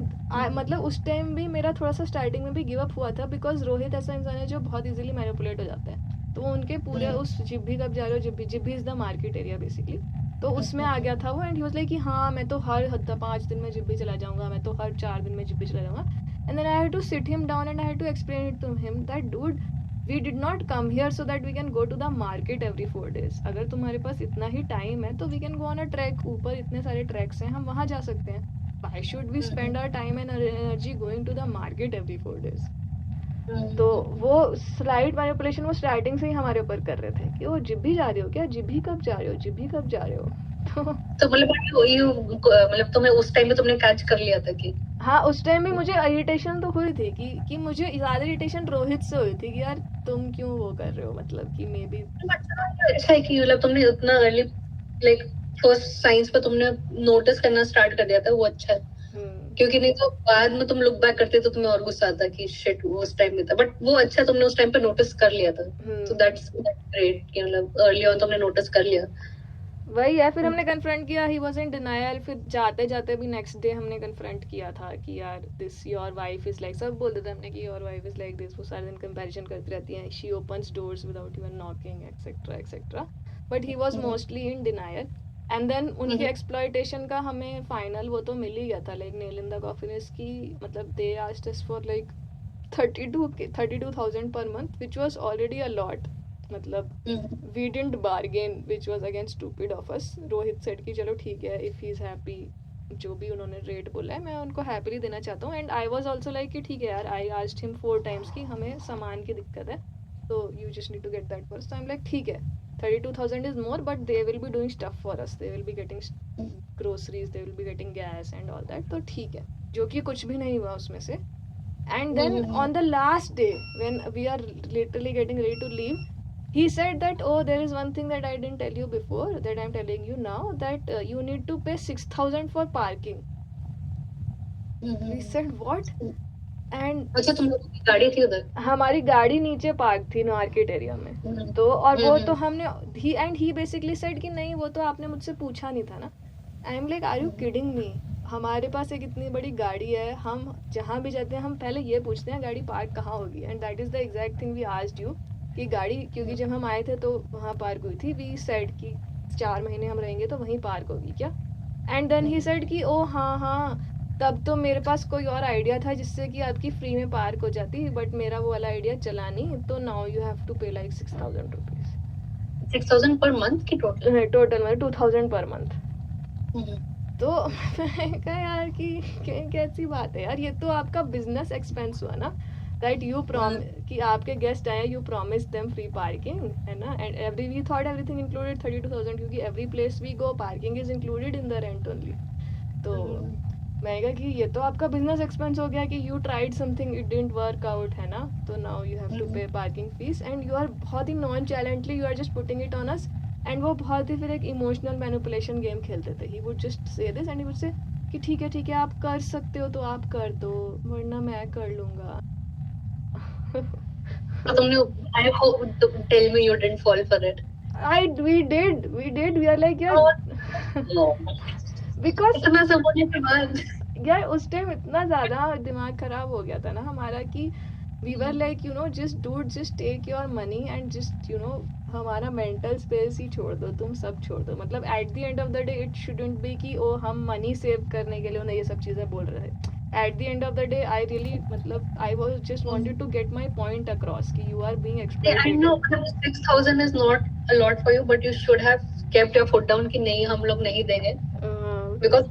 मतलब उस टाइम भी मेरा थोड़ा सा स्टार्टिंग में भी गिव अप हुआ था बिकॉज रोहित ऐसा इंसान है जो बहुत इजीली मैनिपुलेट हो जाता है. तो उनके पूरे उस जिब्भी कब जा रहे हो, Jibhi is the market area basically, तो उसमें आ गया था वो. एंड ही वाज लाइक कि हाँ मैं तो हर 5 दिन में जिब्भी चला जाऊँगा, मैं तो हर 4 दिन में जिब्भी चला जाऊँगा. And then I had to sit him down and I had to explain it to him that dude we did not come here so that we can go to the market every 4 days. अगर तुम्हारे पास इतना ही time है तो we can go on a track, ऊपर इतने सारे tracks हैं, हम वहाँ जा सकते हैं. Why should we spend our time and energy going to the market every 4 days? तो वो स्लाइड मैनिपुलेशन वो स्टार्टिंग से ही हमारे ऊपर कर रहे थे कि वो जिब्भी जा रहे हो क्या, जिब्भी कब जा रहे हो, जिब्भी कब जा रहे हो. तो मतलब तुम्हें उस टाइम में तुमने कैच कर लिया था कि हाँ, उस टाइम में मुझे इरिटेशन तो हुई थी कि मुझे ज़्यादा इरिटेशन रोहित से हुई थी कि यार तुम क्यों वो कर रहे हो, मतलब कि मे बी अच्छा है कि मतलब तुमने उतना अर्ली लाइक फर्स्ट साइंस पे तुमने नोटिस करना स्टार्ट कर दिया था, वो अच्छा है. क्योंकि नहीं तो बाद में तुम लुक बैक करते तो तुम्हें और गुस्सा आता कि शिट वो उस टाइम में था. बट वो अच्छा तुमने उस टाइम पे नोटिस कर लिया था. सो दैट्स ग्रेट कि मतलब अर्ली ऑन तुमने नोटिस कर लिया. वही है. फिर हमने कन्फ्रंट किया, ही वाज इन डिनायल. फिर जाते जाते भी नेक्स्ट डे हमने कन्फ्रंट किया था कि यार this your wife is like, सब बोलते थे हमने कि your wife is like this. वो सारे दिन कंपैरिजन करती रहती हैं, she opens doors without even knocking etcetera etcetera. But he was mostly in denial. And then उनकी एक्सप्लॉयटेशन का हमें फाइनल वो तो मिल ही गया था. Like nail in the coffin is की मतलब they asked us for like 32,000 per month, which was already a lot. मतलब we didn't bargain, which was again stupid of us. Rohit said कि चलो ठीक है, if he is happy, जो भी उन्होंने रेट बोला है मैं उनको हैप्पीली देना चाहता हूँ. And I was also like कि ठीक है यार, आई आस्क्ड हिम 4 times कि हमें सामान की दिक्कत है, तो you just need to get that first. I am like ठीक है, 32,000 is more, but they will be doing stuff for us. They will be getting groceries, they will be getting gas and all that. तो ठीक है, जो कि कुछ भी नहीं हुआ उसमें से. And then on the last day, when we are literally getting ready to leave, he said that, oh, there is one thing that I didn't tell you before, that I'm telling you now, that you need to pay 6,000 for parking. We said, what? And अच्छा, तुम लोगों की गाड़ी थी उधर? हमारी गाड़ी नीचे पार्क थी मार्केट एरिया में। तो और वो तो हमने ही बेसिकली सेड कि नहीं वो तो आपने मुझसे पूछा नहीं था ना। I am like are you kidding me? हमारे पास एक इतनी बड़ी गाड़ी है, हम जहाँ भी जाते हैं हम पहले ये पूछते हैं गाड़ी पार्क कहाँ होगी, and that is the exact thing we asked you कि गाड़ी, क्योंकि जब हम आए थे तो वहाँ पार्क हुई थी, वी सेड कि 4 महीने हम रहेंगे तो वहीं पार्क होगी क्या? एंड देन ही सेड कि ओ हाँ हाँ, तब तो मेरे पास कोई और आइडिया था जिससे कि आपकी फ्री में पार्क हो जाती, बट मेरा वो वाला आइडिया चला नहीं, तो नाउ यू हैव टू पे लाइक 6,000 रुपीज। 6,000 पर मंथ की टोटल? टोटल में 2,000 पर मंथ। तो मैं कहा यार कि कैसी बात है यार, ये तो आपका बिजनेस एक्सपेंस हुआ ना, दैट यू कि आपके गेस्ट आए, you promise them free parking, है ना, and every we thought everything included 32,000, क्योंकि every place we go parking is included in the rent only. तो मैं कहा कि ये तो आपका बिजनेस एक्सपेंस हो गया कि you tried something, it didn't work out, है ना, तो now you have to pay parking fees, and you are बहुत ही nonchalantly you are just putting it on us. And वो बहुत ही फिर एक इमोशनल मैनिपुलेशन गेम खेलते थे। ही would just say this and he would say कि ठीक है आप कर सकते हो तो आप कर दो, वरना मैं कर लूँगा। तो तुमने, I hope, tell me you didn't fall for it. we did we are like यार बिकॉज इतना सब होने के बाद यार उस टाइम इतना ज़्यादा दिमाग खराब हो गया था ना हमारा कि we were like you know just dude just take your money and just you know हमारा मेंटल स्पेस ही छोड़ दो, तुम सब छोड़ दो। मतलब at the end of the day it shouldn't be कि ओ हम मनी सेव करने के लिए उन्हें ये सब चीज़ें बोल रहे थे। At the end of the day I really मतलब I was just wanted to get my point across कि you are being I know 6,000 is not a lot for you, but you should have kept your foot down कि नहीं हम लोग नहीं देंगे, because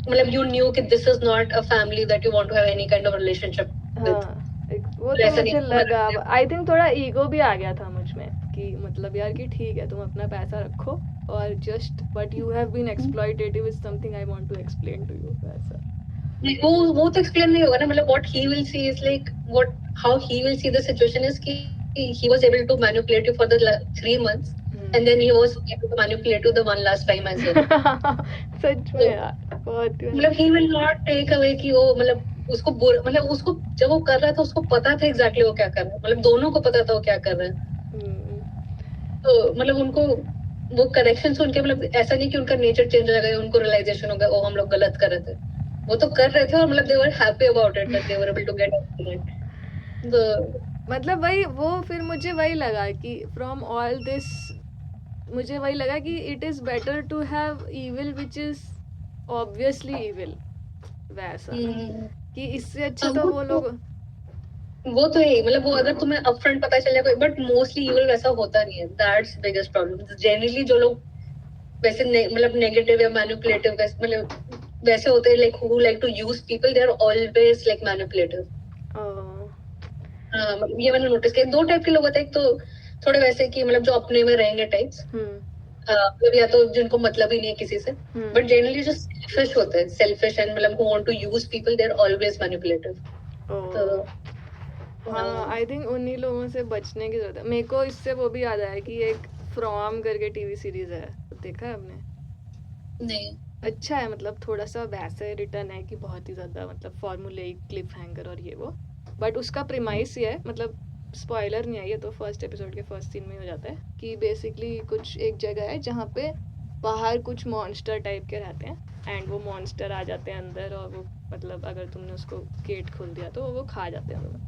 मतलब you knew कि this is not a family that you want to have any kind of relationship with. वो तो मुझे लगा, आई थिंक थोड़ा ईगो भी आ गया था मुझ में कि मतलब यार कि ठीक है तुम अपना पैसा रखो और just but you have been exploitative is something I want to explain to you. वैसा वो तो एक्सप्लेन नहीं होगा ना, मतलब what he will see is like how he will see the situation is कि he was able to manipulate you for the 3 months and then he was able to manipulate you the one last time as well. सच में यार बहुत मतलब he will not take away कि वो मतलब उसको मतलब उसको जब वो कर रहा था उसको पता था एग्जैक्टली वो क्या कर रहा है, मतलब दोनों को पता था वो क्या कर रहा है। तो मतलब उनको वो करेक्शन सुन के मतलब ऐसा नहीं कि उनका नेचर चेंज हो गया, उनको रियलाइजेशन हो गया ओ हम लोग गलत कर रहे थे, वो तो कर रहे थे और मतलब they were happy about it that they were able to get it. तो मतलब वही वो फिर मुझे वही लगा कि फ्रॉम ऑल दिस मुझे वही लगा कि it is better to have evil which is obviously evil, वैसा कि इससे अच्छा तो वो लोग वो तो है मतलब वो अगर तुम्हें अपफ्रंट पता चल जाए, बट मोस्टली इविल वैसा होता नहीं है, दैट्स बिगेस्ट प्रॉब्लम। जनरली जो लोग वैसे मतलब नेगेटिव या मैनिपुलेटिव मतलब वैसे होते हैं like who like to use people, they are always like manipulative. ये मैंने नोटिस किया, 2 टाइप के लोग होते हैं, एक तो थोड़े वैसे कि मतलब जो अपने में रहेंगे टाइप्स, मतलब या तो जिनको मतलब ही नहीं है किसी से, बट जनरली जो सेल्फिश होते हैं, सेल्फिश एंड मतलब who want to use people, they are always manipulative. तो हाँ आई थिंक उन्हीं लोगों से बचने की जरूरत है। मेरे को इससे वो भी याद आया कि एक फ्रॉम करके टीवी सीरीज है, देखा है आपने? नहीं। अच्छा है, मतलब थोड़ा सा वैसे रिटर्न है कि बहुत ही ज़्यादा मतलब फॉर्मूले क्लिफ हैंगर और ये वो, बट उसका प्रीमाइस ये है, मतलब स्पॉइलर नहीं है ये तो फर्स्ट एपिसोड के फर्स्ट सीन में हो जाता है कि बेसिकली कुछ एक जगह है जहाँ पे बाहर कुछ मॉन्स्टर टाइप के रहते हैं एंड वो मॉन्स्टर आ जाते हैं अंदर और वो मतलब अगर तुमने उसको गेट खोल दिया तो वो खा जाते हैं तुम्हें।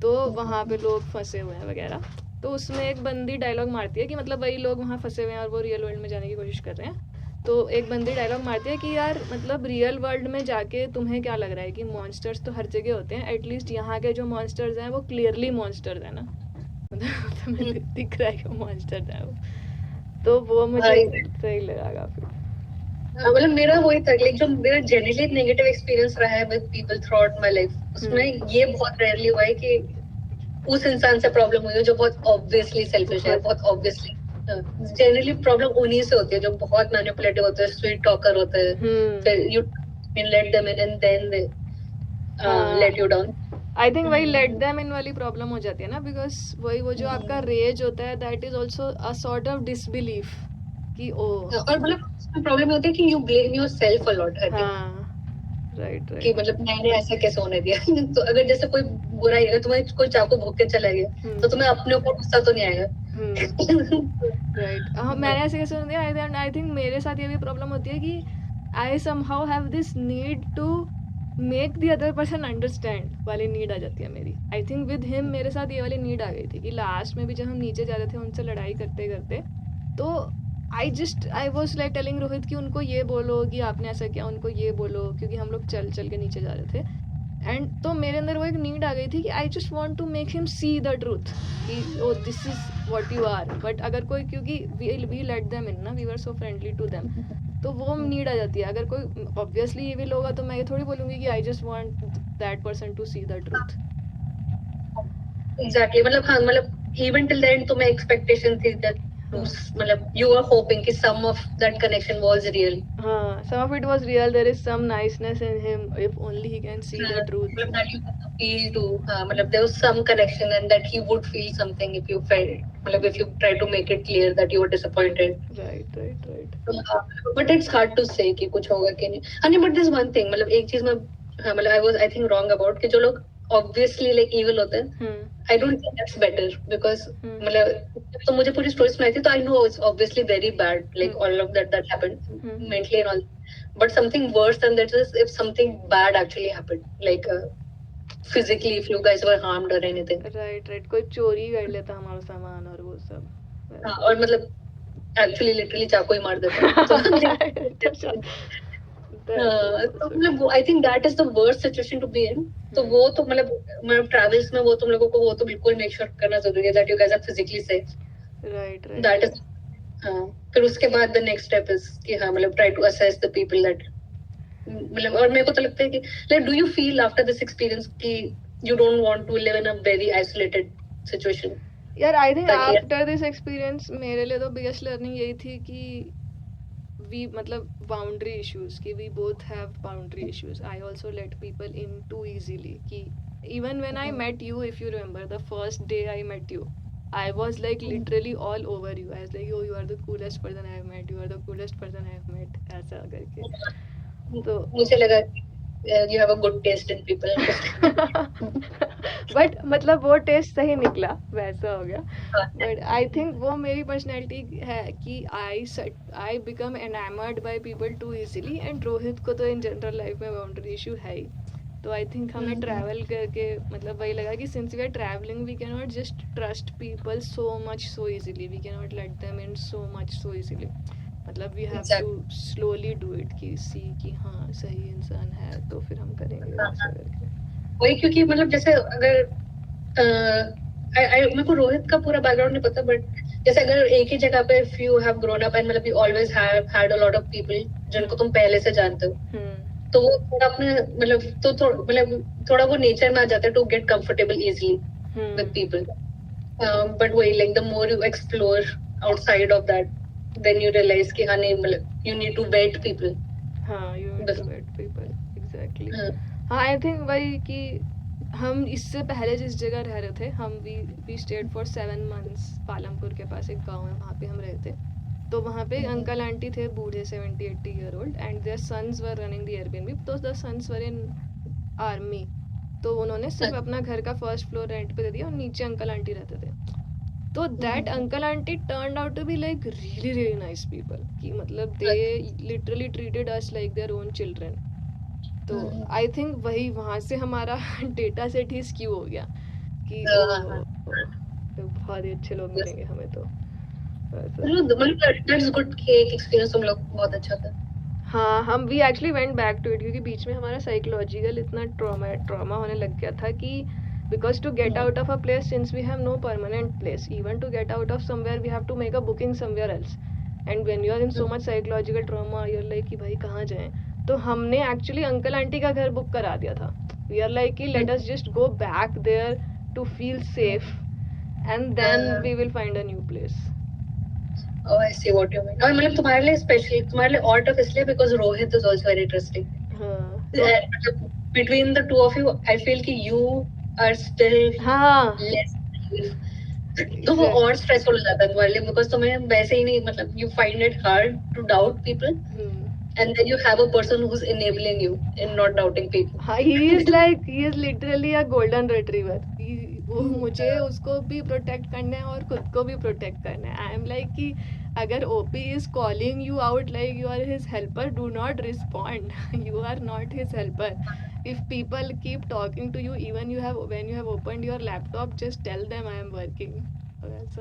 तो वहाँ पे लोग फंसे हुए हैं वगैरह। तो उसमें एक बंदी डायलॉग मारती है कि मतलब वही लोग वहाँ फंसे हुए हैं और वो रियल वर्ल्ड में जाने की कोशिश कर रहे हैं। तो एक बंदी डायलॉग मारती है कि यार मतलब रियल वर्ल्ड में जाके तुम्हें क्या लग रहा है कि मॉन्स्टर्स तो हर जगह होते हैं, एटलीस्ट यहाँ के जो मॉन्स्टर्स हैं वो क्लियरली मॉन्स्टर्स हैं ना, मतलब तुम्हें दिख रहा है कि मॉन्स्टर्स हैं वो। तो वो मुझे सही लगा काफी। मतलब मेरा वही था लाइक जो मेरा जनरली नेगेटिव एक्सपीरियंस रहा है with people through out my life, उसमें ये बहुत रेयरली हुआ है कि उस इंसान से प्रॉब्लम हुई है जो बहुत ऑब्वियसली सेल्फिश है, बहुत ऑब्वियसली। जनरली प्रॉब्लम उन्हीं से होती है जो बहुत मैनिपुलेटिव होते हैं, स्वीट टॉकर होते हैं, फिर you let them in and then they let you down. I think वही लेट देम इन वाली प्रॉब्लम हो जाती है ना, बिकॉज वही वो जो आपका रेज होता है that is also a sort of disbelief कि ओ, और मतलब प्रॉब्लम होती है कि you blame yourself a lot. I think right कि मतलब मैंने ऐसा कैसे होने दिया तो अगर जैसे कोई बुरा ही अगर तुम्हें कोई चाकू भोंक के चला गया तो तुम्हें अपने ऊपर गुस्सा तो नहीं आएगा राइट हाँ मैंने ऐसे कैसे होने दिया आई थिंक मेरे साथ ये भी प्रॉब्लम होती है कि I somehow have this need to make the other person understand वाली नीड आ जाती है मेरी. आई थिंक विद हिम मेरे साथ ये वाली नीड आ गई थी कि लास्ट में भी जब हम नीचे जा रहे थे उनसे लड़ाई करते करते तो आई वॉज लाइक टेलिंग रोहित कि उनको ये बोलो कि आपने ऐसा किया, उनको ये बोलो, क्योंकि हम लोग चल चल के नीचे जा रहे थे. एंड तो मेरे अंदर वो एक नीड आ गई थी कि I just want to make him see the truth कि oh this is what you are. But अगर कोई, क्योंकि वी लेट देम इन ना, we were so friendly to them, तो वो नीड आ जाती है. अगर कोई ऑब्वियसली ये भी होगा तो मैं ये थोड़ी बोलूँगी कि I just want that person to see the truth. Exactly मतलब हाँ मतलब इवन टिल द एंड तुम्हें एक्सपेक्टेशन थी दैट मतलब you were hoping कि some of that connection was real. हाँ, some of it was real. There is some niceness in him. If only he can see the truth. मतलब that you can feel too. हाँ मतलब there was some connection and that he would feel something if you felt मतलब if you try to make it clear that you were disappointed. Right. But it's hard to say कि कुछ होगा कि नहीं. हाँ नहीं but there's one thing मतलब एक चीज मैं हाँ मतलब I think wrong about कि जो लोग obviously like evil होते हैं. I don't think that's better because मतलब तो मुझे पूरी स्टोरी सुनाई थी तो I know it's obviously very bad like all of that happened mentally and all, but something worse than that is if something bad actually happened like physically if you guys were harmed or anything. Right. कोई चोरी कर लेता हमारा सामान और वो सब. हाँ और मतलब actually literally चाकू ही मार देता. तो मतलब I think that is the worst situation to be in. तो वो तो मतलब ट्रैवल्स में वो तुम लोगों को वो तो बिल्कुल मेक श्योर करना जरूरी है that you guys are physically safe. Right that is हाँ. फिर उसके बाद द नेक्स्ट स्टेप इज कि हाँ मतलब try to assess the people that मतलब. और मेरे को तो लगता है कि like do you feel after this experience कि you don't want to live in a very isolated situation. यार I think after this experience मेरे लिए तो बिगेस्ट लर्निंग यही थी कि we मतलब boundary issues कि we both have boundary issues. I also let people in too easily कि even when I met you, if you remember the first day I met you, I was like literally all over you. I was like oh you are the coolest person I have met, you are the coolest person I have met, ऐसा करके. तो मुझे लगा you have a good taste in people. But मतलब वो test सही निकला, वैसा हो गया. बट आई थिंक वो मेरी पर्सनैलिटी है कि I become enamoured by people too easily. And Rohit को तो इन जनरल लाइफ में बाउंड्री इशू है ही. तो आई थिंक हमें ट्रैवल करके मतलब वही लगा कि since we are travelling we can not just trust people so much so easily, we can not let them in so much so easily. मतलब we have to slowly do it कि see कि हाँ सही इंसान है तो फिर हम करेंगे वैसा करके. वही क्योंकि मतलब जैसे अगर मेरे को रोहित का पूरा बैकग्राउंड नहीं पता बट जैसे अगर एक ही जगह पे if you have grown up and मतलब you always have had a lot of people जिनको तुम पहले से जानते हो तो वो थोड़ा अपने मतलब तो मतलब थोड़ा वो नेचर में आ जाता है to get comfortable easily with people. But वही like the more you explore outside of that then you realize कि हाँ नहीं मतलब you need to vet people. हाँ you need to vet people exactly. हाँ आई थिंक वही कि हम इससे पहले जिस जगह रह रहे थे हम we stayed for 7 months Palampur के पास एक गांव है वहाँ पे हम रहे थे. तो वहाँ पे अंकल आंटी थे बूढ़े 70-80 year old and their sons were running the Airbnb. तो the sons were in army. तो उन्होंने सिर्फ अपना घर का फर्स्ट फ्लोर रेंट पे दे दिया और नीचे अंकल आंटी रहते थे. तो that uncle aunty turned out to be like really nice people कि मतलब they literally treated us like their own children. तो आई थिंक वही वहाँ से हमारा डेटा सेट ही स्क्यू हो गया कि बहुत ही अच्छे लोग मिलेंगे हमें. तो दैट्स गुड कि एक एक्सपीरियंस तुम लोग बहुत अच्छा था. हाँ हम we actually went back to it क्योंकि बीच में हमारा साइकोलॉजिकल इतना ट्रॉमा होने लग गया था कि because to get out of a place since we have no permanent place, even to get out of somewhere we have to make a booking somewhere else, and when you are in so much psychological trauma you're like कि भाई कहाँ जाएं. तो हमने actually uncle aunty का घर book करा दिया था. वी आर लाइक कि let us just go back there to feel safe and then we will find a new place. Oh, I see what you mean. और मतलब तुम्हारे लिए स्पेशली तुम्हारे लिए और टफ इसलिए because Rohit is also very interesting. हाँ. Between the two of you, I feel कि you are still less. तो वो और स्ट्रेसफुल हो जाता है तुम्हारे लिए because तुम्हें वैसे ही नहीं मतलब you find it hard to doubt people and then you have a person who's enabling you and not doubting people. he is literally a golden retriever. वो मुझे उसको भी प्रोटेक्ट करना है और खुद को भी प्रोटेक्ट करना है. आई एम लाइक कि अगर OP is calling you out like you are his helper, do not respond. You are not his helper. If people keep talking to you, even when you have opened your laptop, just tell them I am working. So that's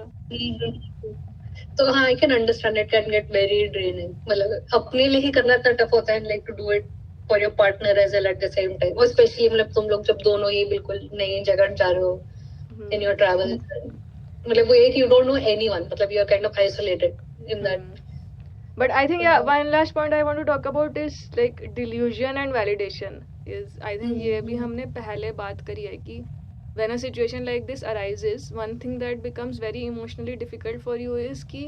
तो हाँ, I can understand it can get very draining. मतलब अपने लिए ही करना इतना tough होता है, like to do it for your partner as well at the same time. और especially मतलब तुम लोग जब दोनों ही बिल्कुल नई जगह जा रहे हो in your travel, मतलब वो एक you don't know anyone, मतलब you are kind of isolated in that. But I think one last point I want to talk about is like delusion and validation. I think ये भी हमने पहले बात करी है कि when a situation like this arises, one thing that becomes very emotionally difficult for you is कि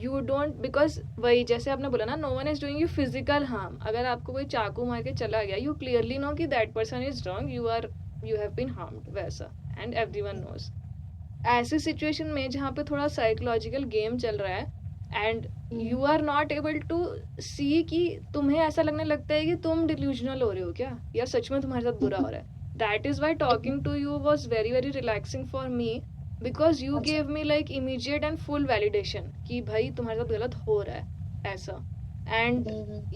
you don't, because वही जैसे आपने बोला ना, no one is doing you physical harm. अगर आपको कोई चाकू मार के चला गया, you clearly know कि that person is wrong, you have been harmed, वैसा, and everyone knows. ऐसी situation में जहाँ पे थोड़ा psychological game चल रहा है and you are not able to see कि तुम्हें ऐसा लगने लगता है कि तुम delusional हो रहे हो क्या, या सच में तुम्हारे साथ बुरा हो रहा है. That is why talking to you was very very relaxing for me, because you gave me like immediate and full validation कि भाई तुम्हारे साथ गलत हो रहा है ऐसा. And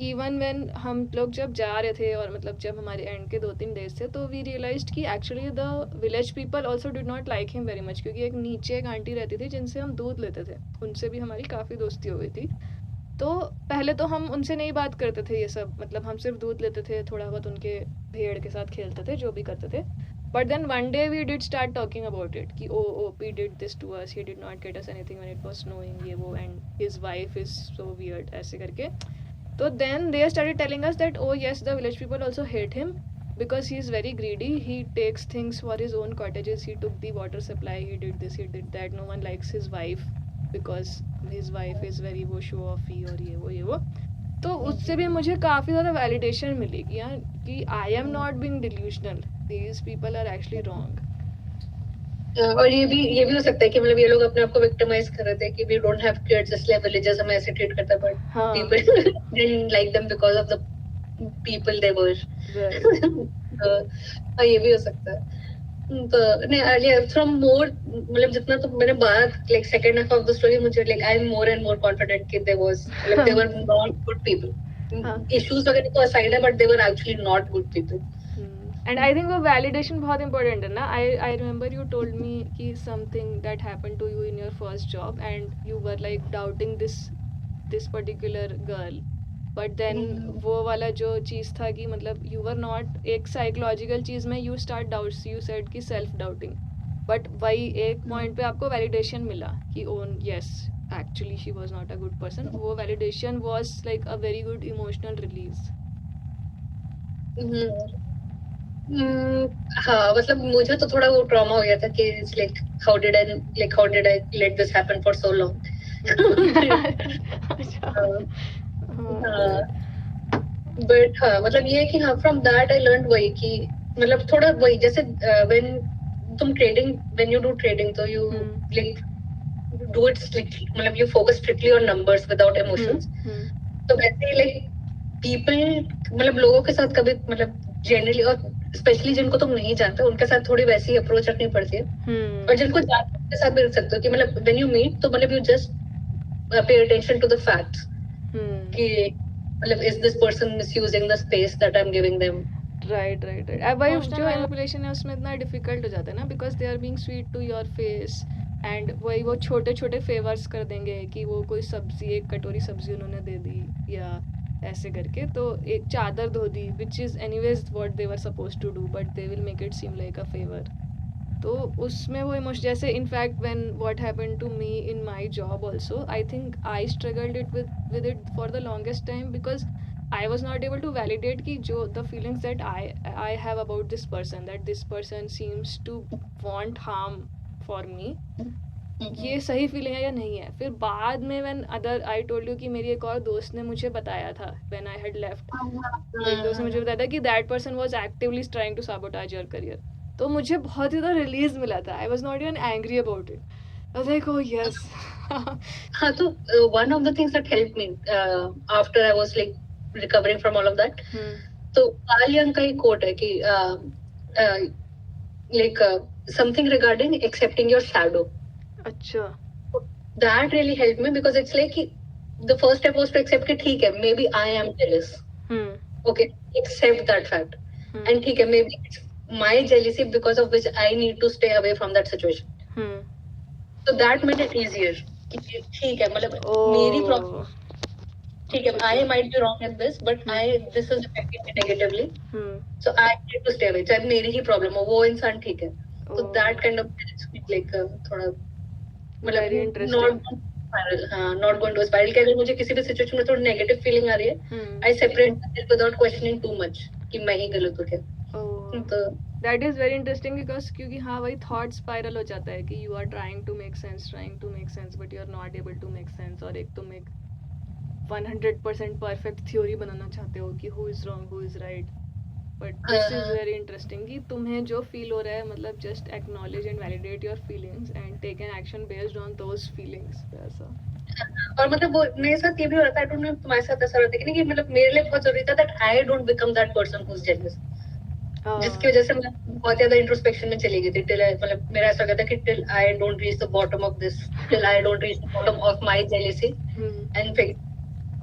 even when हम लोग जब जा रहे थे और मतलब जब हमारे एंड के 2-3 डेज थे, तो we realized कि actually the village people also did not like him very much, क्योंकि एक नीचे एक आंटी रहती थी जिनसे हम दूध लेते थे, उनसे भी हमारी काफ़ी दोस्ती हो गई थी. तो पहले तो हम उनसे नहीं बात करते थे ये सब, मतलब हम सिर्फ दूध लेते थे, थोड़ा बहुत उनके भेड़ के साथ खेलते थे, जो भी करते थे. But then one day we did start talking about it कि OP did this to us, he did not get us anything when it was snowing, ये वो, and his wife is so weird, ऐसे करके. तो then they started telling us that oh yes, the village people also hate him because he is very greedy, he takes things for his own cottages, he took the water supply, he did this, he did that, no one likes his wife because his wife is very वो show offy और ये वो. तो उससे भी मुझे काफ़ी ज़्यादा वैलिडेशन मिली कि यार कि I am not being delusional, these people are actually wrong. और ये भी हो सकता है कि मतलब ये लोग अपने आप को विक्टिमाइज कर रहे थे कि वी डोंट हैव किड्स, इसलिए विलेजेस हमें ऐसे ट्रीट करता है, but people didn't like them because of the people they were. ये भी हो सकता है. नहीं, earlier from more, मतलब जितना तो मैंने बात like second half of the story, मुझे like I'm more and more confident कि there was like they were not good people. Issues वगैरह तो aside है, but they were actually not good people. And I think वो validation बहुत important है ना. I remember you told me कि something that happened to you in your first job and you were like doubting this particular girl. But then वो वाला जो चीज़ था कि मतलब यू वर नॉट, एक साइकोलॉजिकल चीज़ में you start doubts, you said कि सेल्फ डाउटिंग, बट वही एक पॉइंट पे आपको वैलिडेशन मिला कि oh yes actually she was not a good person. वो validation was like a very good emotional release. हाँ, मतलब मुझे तो थोड़ा वो ट्रॉमा हो गया था कि like how did I let this happen for so long. But हाँ, मतलब ये कि हाँ, फ्रॉम दैट आई लर्न वही कि मतलब थोड़ा वही जैसे व्हेन तुम trading, when you do trading, तो you like do it strictly, मतलब you focus strictly on numbers without emotions. तो वैसे लाइक पीपल, मतलब लोगों के साथ कभी मतलब जनरली और स्पेशली जिनको तुम नहीं जानते उनके साथ थोड़ी वैसी अप्रोच रखनी पड़ती है. और जिनको जानते उनके साथ भी रख सकते हो कि मतलब व्हेन यू मीट तो मतलब you just pay attention to the facts कि मतलब is this person misusing the space that I'm giving them. Right. अब वही जो मैनिपुलेशन है उसमें इतना डिफिकल्ट हो जाता है ना, because they are being sweet to your face, and वही वो छोटे छोटे फेवर्स कर देंगे कि वो कोई सब्जी, एक कटोरी सब्जी उन्होंने दे दी या ऐसे करके, तो एक चादर धो दी, which is anyways what they were suppose to do, but they will make it seem like a favour. तो उसमें वो इमोशन, जैसे in fact when what happened to me in my job also, I think I struggled it with it for the longest time, because I was not able to validate कि जो the feelings that I have about this person, that this person seems to want harm for me, ये सही feeling है या नहीं है. फिर बाद में when I told you कि मेरी एक और दोस्त ने मुझे बताया था when I had left, एक दोस्त ने मुझे बताया था कि that person was actively trying to sabotage your career. तो मुझे बहुत ही रिलीज मिला था. I was not even angry about it. I was like, oh yes. हाँ, तो one of the things that helped me after I was like recovering from all of that. तो Carl Jung का एक quote है कि like something regarding accepting your shadow. अच्छा. That really helped me because it's like the first step was to accept कि ठीक है, maybe I am jealous. Okay, accept that fact. And ठीक है, maybe it's my jealousy because of which I need to stay away from that situation. So that made it easier. ठीक है, मतलब मेरी problem. ठीक है, I might be wrong in this, but this is affecting me negatively. So I need to stay away. चाहे मेरी ही problem हो, वो इंसान ठीक है. So that kind of like थोड़ा मतलब not going to spiral. कि अगर मुझे किसी भी situation में थोड़ी negative feeling आ रही है, I separate it without questioning too much कि मैं ही गलत हूँ क्या. तो that is very interesting because क्योंकि हाँ वही thought spiral हो जाता है कि you are trying to make sense but you are not able to make sense और एक तुम एक 100% perfect theory बनाना चाहते हो कि who is wrong who is right but this is very interesting कि तुम्हें जो feel हो रहा है मतलब just acknowledge and validate your feelings and take an action based on those feelings ऐसा. और मतलब वो मेरे साथ ये भी हो रहा था, I don't know तुम्हारे साथ ऐसा रहता है कि मतलब मेरे लिए बहुत जरूरी था that I don't become that person who's jealous. जिसकी वजह से मैं बहुत ज्यादा इंट्रोस्पेक्शन में चली गई थी मतलब मेरा ऐसा कहता कि till I don't reach the bottom of this, till I don't reach the bottom of my jealousy and फिर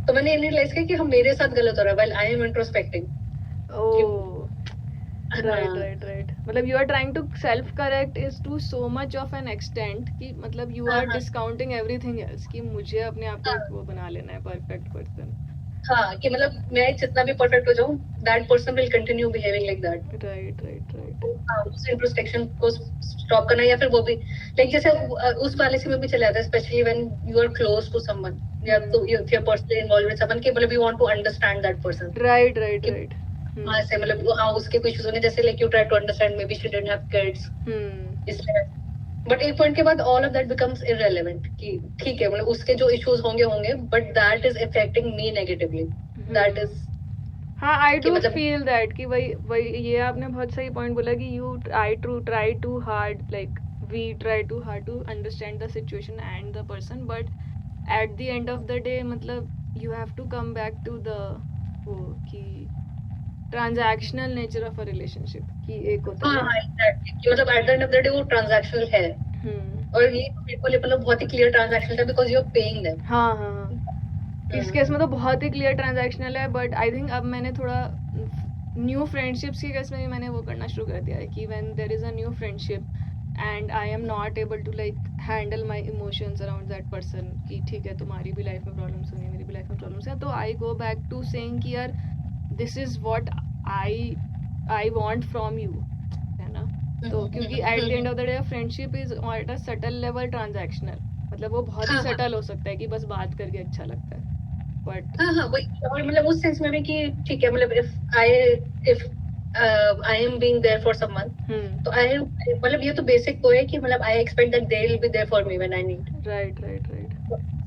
तो मैंने ये रियलाइज किया कि हम मेरे साथ गलत हो रहा है while I am introspecting. Right. मतलब you are trying to self correct is to so much of an extent कि मतलब you are discounting everything else कि मुझे अपने आप को वो बना लेना है perfect person. हाँ कि मतलब मैं जितना भी perfect हो जाऊँ that person will continue behaving like that. Right. उस introspection को stop करना या फिर वो भी like जैसे उस वाले से में भी चले जाता है especially when you are close to someone या तो if you are personally involved with someone कि मतलब you want to understand that person. Right. हाँ से मतलब हाँ उसके कुछ issues होंगे जैसे like you try to understand maybe she didn't have kids. इसलिए but एक point के बाद all of that becomes irrelevant कि ठीक है मतलब उसके जो issues होंगे but that is affecting me negatively. That is हाँ I do feel that कि वही ये आपने बहुत सही point बोला कि you try too hard like we try too hard to understand the situation and the person but at the end of the day मतलब you have to come back to the वो कि transactional nature of a relationship कि एक होता है हाँ exactly कि मतलब at the end of the day वो transactional है और ये मेरे को बहुत ही clear transactional है because you are paying them. हाँ इस केस में तो बहुत ही क्लियर ट्रांजैक्शनल है बट आई थिंक अब मैंने थोड़ा न्यू फ्रेंडशिप्स के केस में भी मैंने वो करना शुरू कर दिया है कि when there is a new friendship and I am not able to like handle my emotions around that person कि ठीक है तुम्हारी भी लाइफ में प्रॉब्लम्स होंगी मेरी भी लाइफ में प्रॉब्लम्स हैं तो आई गो बैक टू सेइंग कि यार this is what I want from you है ना तो क्योंकि eight the end of the day friendship is at a subtle level transactional मतलब वो बहुत ही सटल हो सकता है कि बस बात करके अच्छा लगता है बट हाँ वही और मतलब उस सेंस में भी कि ठीक है मतलब if I am being there for someone तो I मतलब ये तो बेसिक वो है कि मतलब I expect that they will be there for me when I need. Right.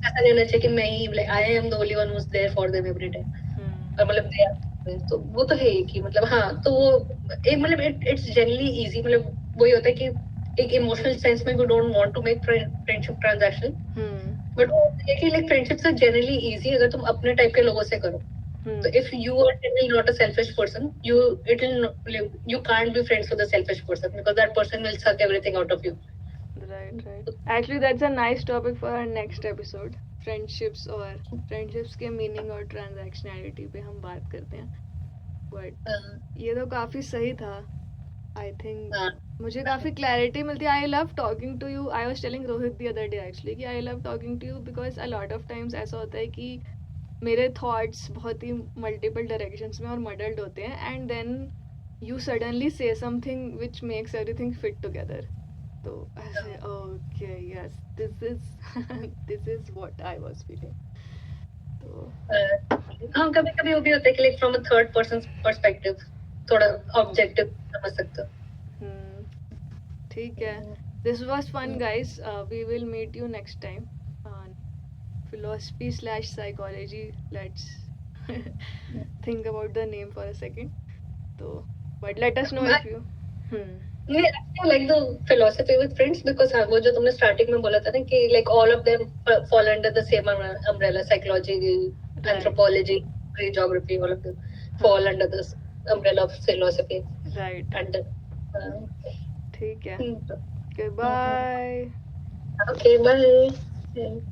ऐसा नहीं होना चाहिए कि मैं ही like I am the only one who's there for them every time. और मतलब तो वो तो है ही कि मतलब हाँ तो वो एक मतलब it's generally easy मतलब वही होता है कि एक इमोशनल सेंस में we don't want to make friendship transactional. But like friendships are generally easy अगर तुम अपने टाइप के लोगों से करो. So if you are really not a selfish person, you can't be friends with a selfish person because that person will suck everything out of you. Right. Actually, that's a nice topic for our next episode. Friendships के meaning और transactionality पे हम बात करते हैं. But ये तो काफी सही था. I think मुझे काफी clarity मिलती है. I love talking to you. I was telling Rohit the other day actually कि I love talking to you because a lot of times ऐसा होता है कि मेरे थॉट्स बहुत ही मल्टीपल डायरेक्शंस में और मडल्ड होते हैं एंड देन यू सडनली से something which makes everything fit together तो ऐसे okay yes this is what I was feeling तो हाँ कभी-कभी वो भी होता है कि like from a third person perspective थोड़ा ऑब्जेक्टिव समझ सकते हो ठीक है this was fun guys we will meet you next time philosophy/psychology. Let's think about the name for a second. So, but let us know if you. I like the philosophy with friends because हाँ वो जो तुमने starting में बोला था ना कि like all of them fall under the same umbrella, psychology, anthropology. geography, all of them fall under this umbrella of philosophy. Right. And ठीक है. Okay, bye. Okay, bye.